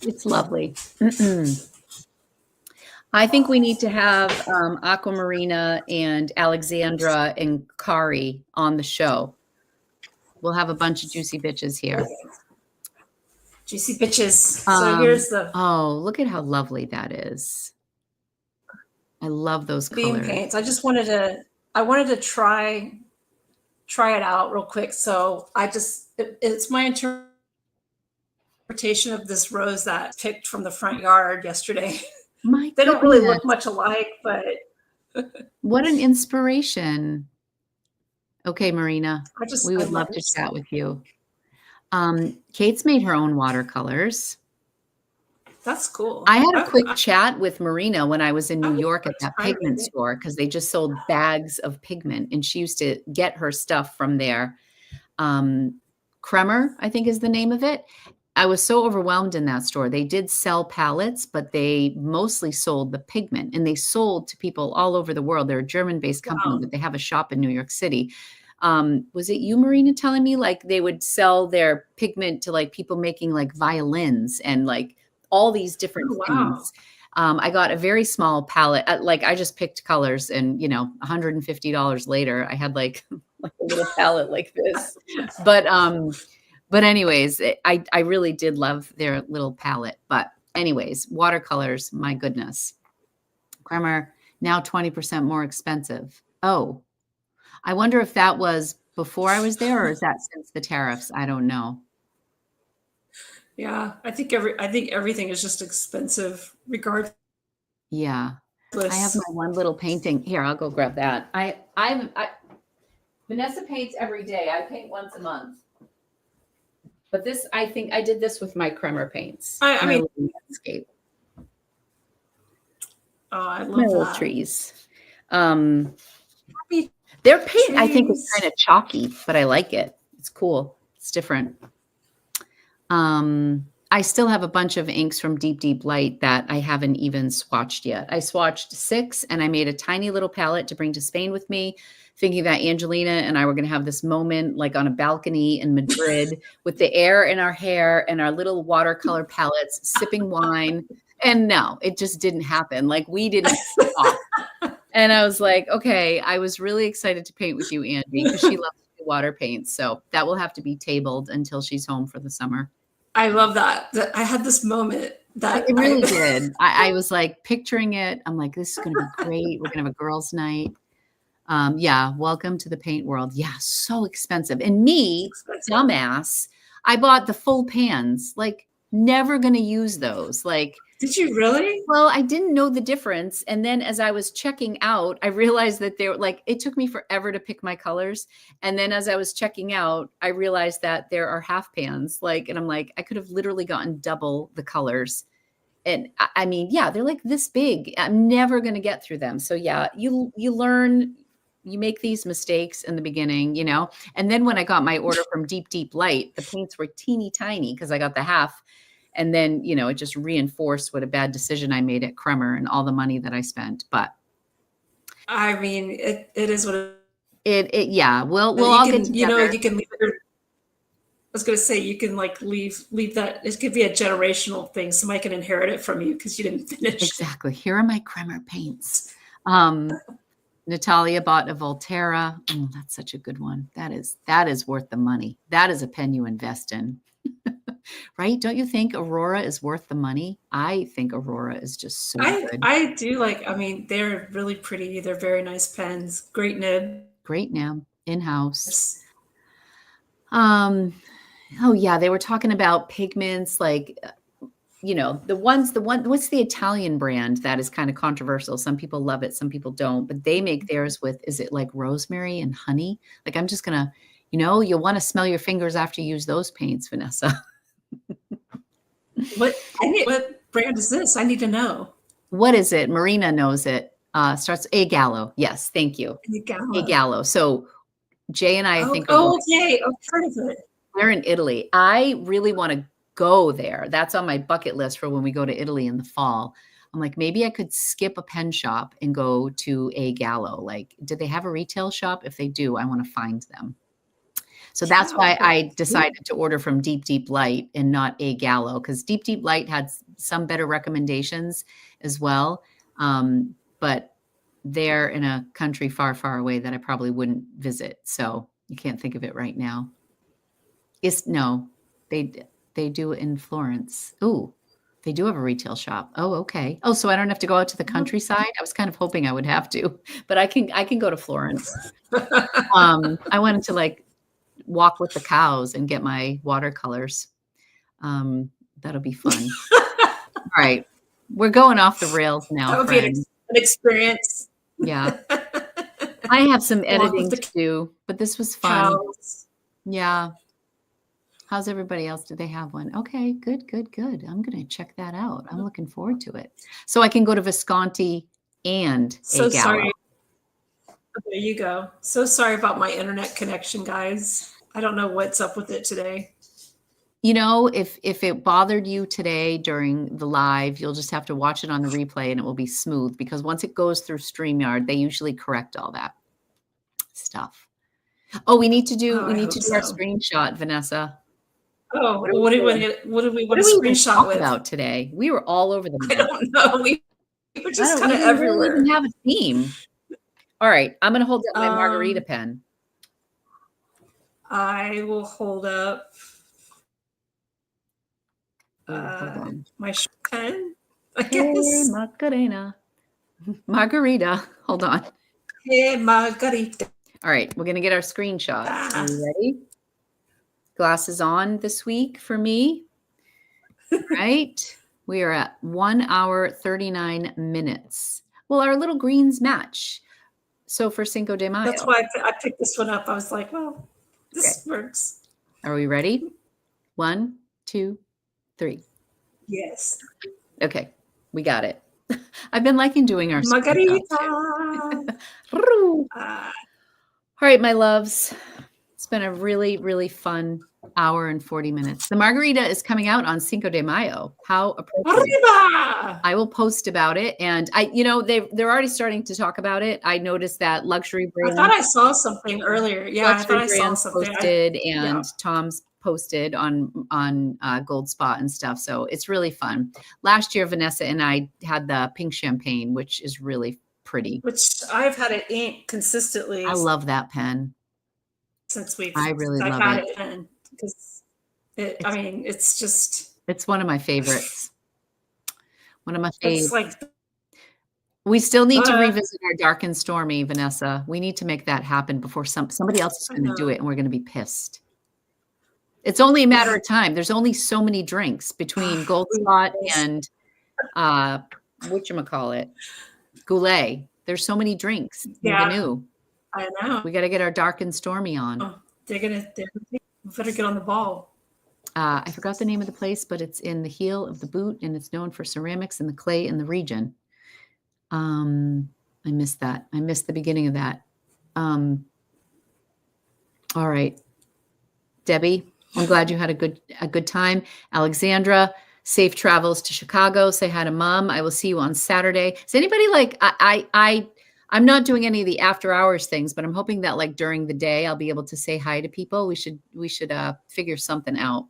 It's lovely. I think we need to have Aquamarina and Alexandra and Kari on the show. We'll have a bunch of juicy bitches here. Juicy bitches. So here's the Oh, look at how lovely that is. I love those Beam colors. paints. I wanted to try it out real quick. So it's my interpretation of this rose that I picked from the front yard yesterday. They don't really look much alike, but what an inspiration. Okay, Marina, we would love to chat with you. Kate's made her own watercolors. That's cool. I had a quick chat with Marina when I was in New York at that pigment store because they just sold bags of pigment, and she used to get her stuff from there. Cremer, I think is the name of it. I was so overwhelmed in that store. They did sell palettes, but they mostly sold the pigment, and they sold to people all over the world. They're a German-based company, but they have a shop in New York City. Was it you, Marina, telling me like they would sell their pigment to like people making like violins and like all these different Oh, wow. things. I got a very small palette. Like I just picked colors and, you know, $150 later, I had like, like a little palette like this. But anyways, I really did love their little palette. But anyways, watercolors, my goodness. Cremer, now 20% more expensive. Oh, I wonder if that was before I was there or is that since the tariffs? I don't know. Yeah, I think everything is just expensive regardless. Yeah. I have my one little painting. Here, I'll go grab that. Vanessa paints every day. I paint once a month. But this, I think I did this with my Cremer paints. I mean, landscape. Oh, I My love little that. trees. Happy Their paint, I think, is trees. kind of chalky, but I like it. It's cool. It's different. I still have a bunch of inks from Deep Deep Light that I haven't even swatched yet. I swatched 6 and I made a tiny little palette to bring to Spain with me, thinking that Angelina and I were going to have this moment like on a balcony in Madrid with the air in our hair and our little watercolor palettes, sipping wine. And no, it just didn't happen. Like we didn't stop. And I was like, okay, I was really excited to paint with you, Andy, because she loves to do water paints. So that will have to be tabled until she's home for the summer. I love that. I had this moment that It really did. I was like picturing it. I'm like, this is going to be great. We're going to have a girls' night. Yeah, welcome to the paint world. Yeah, so expensive. And me, dumbass, I bought the full pans. Like, never going to use those. Like, did you really? Well, I didn't know the difference. And then as I was checking out, I realized that they were like, it took me forever to pick my colors. And then as I was checking out, I realized that there are half pans. Like, and I'm like, I could have literally gotten double the colors. And I mean, yeah, they're like this big. I'm never going to get through them. So yeah, you learn, you make these mistakes in the beginning, you know? And then when I got my order from Deep Deep Light, the paints were teeny tiny because I got the half. And then, you know, it just reinforced what a bad decision I made at Cremer and all the money that I spent. But I mean, it is what yeah, we'll all get together. You know, you can leave it. I was going to say, you can like leave that. It could be a generational thing. Somebody can inherit it from you because you didn't finish. Exactly. Here are my Cremer paints. Natalia bought a Volterra. Oh, that's such a good one. That is worth the money. That is a pen you invest in. Right? Don't you think Aurora is worth the money? I think Aurora is just so good. I do like, I mean, they're really pretty. They're very nice pens. Great nib. Great nib. In-house. Oh yeah, they were talking about pigments, like, you know, what's the Italian brand that is kind of controversial? Some people love it, some people don't, but they make theirs with, is it like rosemary and honey? Like, I'm just gonna, you know, you'll want to smell your fingers after you use those paints, Vanessa. What brand is this? I need to know. What is it? Marina knows it. Starts A Gallo. Yes, thank you. A Gallo. So Jay and I think. Oh, okay. I've heard of it. They're in Italy. I really want to go there. That's on my bucket list for when we go to Italy in the fall. I'm like, maybe I could skip a pen shop and go to A Gallo. Like, do they have a retail shop? If they do, I want to find them. So that's why I decided to order from Deep Deep Light and not A Gallo, because Deep Deep Light had some better recommendations as well. But they're in a country far, far away that I probably wouldn't visit. So you can't think of it right now. No, they do in Florence. Oh, they do have a retail shop. Oh, okay. Oh, so I don't have to go out to the countryside. I was kind of hoping I would have to, but I can go to Florence. I wanted to like walk with the cows and get my watercolors. That'll be fun. All right. We're going off the rails now. That would be an experience. Yeah. I have some editing to do, but this was fun. Cows. Yeah. How's everybody else? Do they have one? Okay, good, good, good. I'm going to check that out. I'm looking forward to it. So I can go to Visconti and so A Gallo. Sorry. There you go. So sorry about my internet connection, guys. I don't know what's up with it today. You know, if it bothered you today during the live, you'll just have to watch it on the replay and it will be smooth, because once it goes through StreamYard, they usually correct all that stuff. Oh, we need to do I hope our so. screenshot, Vanessa. Oh, What are what we do we doing? what do we What want do to we even screenshot talk with? about today? We were all over the I map. don't know. We were just kind We of didn't really even everywhere. have a theme. All right, I'm gonna hold up my margarita pen. I will hold up Hold on. my pen, I Hey, guess. Macarena. Margarita. Hold on. Hey, margarita. All right, we're gonna get our screenshot. Are you ready? Glasses on this week for me. Right? We are at 1 hour 39 minutes. Well, our little greens match. So for Cinco de Mayo. That's why I picked this one up. I was like, well, this works. Are we ready? 1, 2, 3. Yes. Okay, we got it. I've been liking doing our margarita. All right, my loves. It's been a really, really fun hour and 40 minutes. The margarita is coming out on Cinco de Mayo. How appropriate. Arriba! I will post about it. And they're already starting to talk about it. I noticed that luxury brands. I thought I saw something earlier. Yeah, I thought I saw something. Posted and Tom's posted on Gold Spot and stuff. So it's really fun. Last year, Vanessa and I had the pink champagne, which is really pretty. Which I've had it ink consistently. I love that pen. Since I've had it because it's one of my favorites. One of my favorites. It's like we still need to revisit our dark and stormy, Vanessa. We need to make that happen before somebody else is going to do it, and we're going to be pissed. It's only a matter of time. There's only so many drinks between Gold Spot and whatchamacallit, Goulet. There's so many drinks. Yeah. I know. We got to get our dark and stormy on. Oh, we better get on the ball. I forgot the name of the place, but it's in the heel of the boot, and it's known for ceramics and the clay in the region. I missed that. I missed the beginning of that. All right, Debbie, I'm glad you had a good time. Alexandra, safe travels to Chicago. Say hi to Mom. I will see you on Saturday. Is anybody like I'm not doing any of the after hours things, but I'm hoping that like during the day I'll be able to say hi to people. We should figure something out.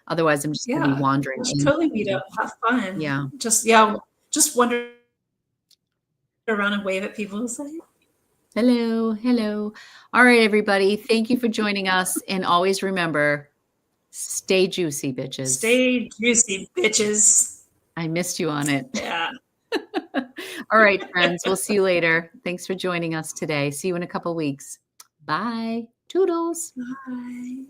Otherwise, I'm just going to be wandering. Totally meet up, have fun. Yeah. Just wander around and wave at people and say, hello, hello. All right, everybody. Thank you for joining us. And always remember, stay juicy, bitches. Stay juicy, bitches. I missed you on it. Yeah. All right, friends. We'll see you later. Thanks for joining us today. See you in a couple weeks. Bye. Toodles. Bye.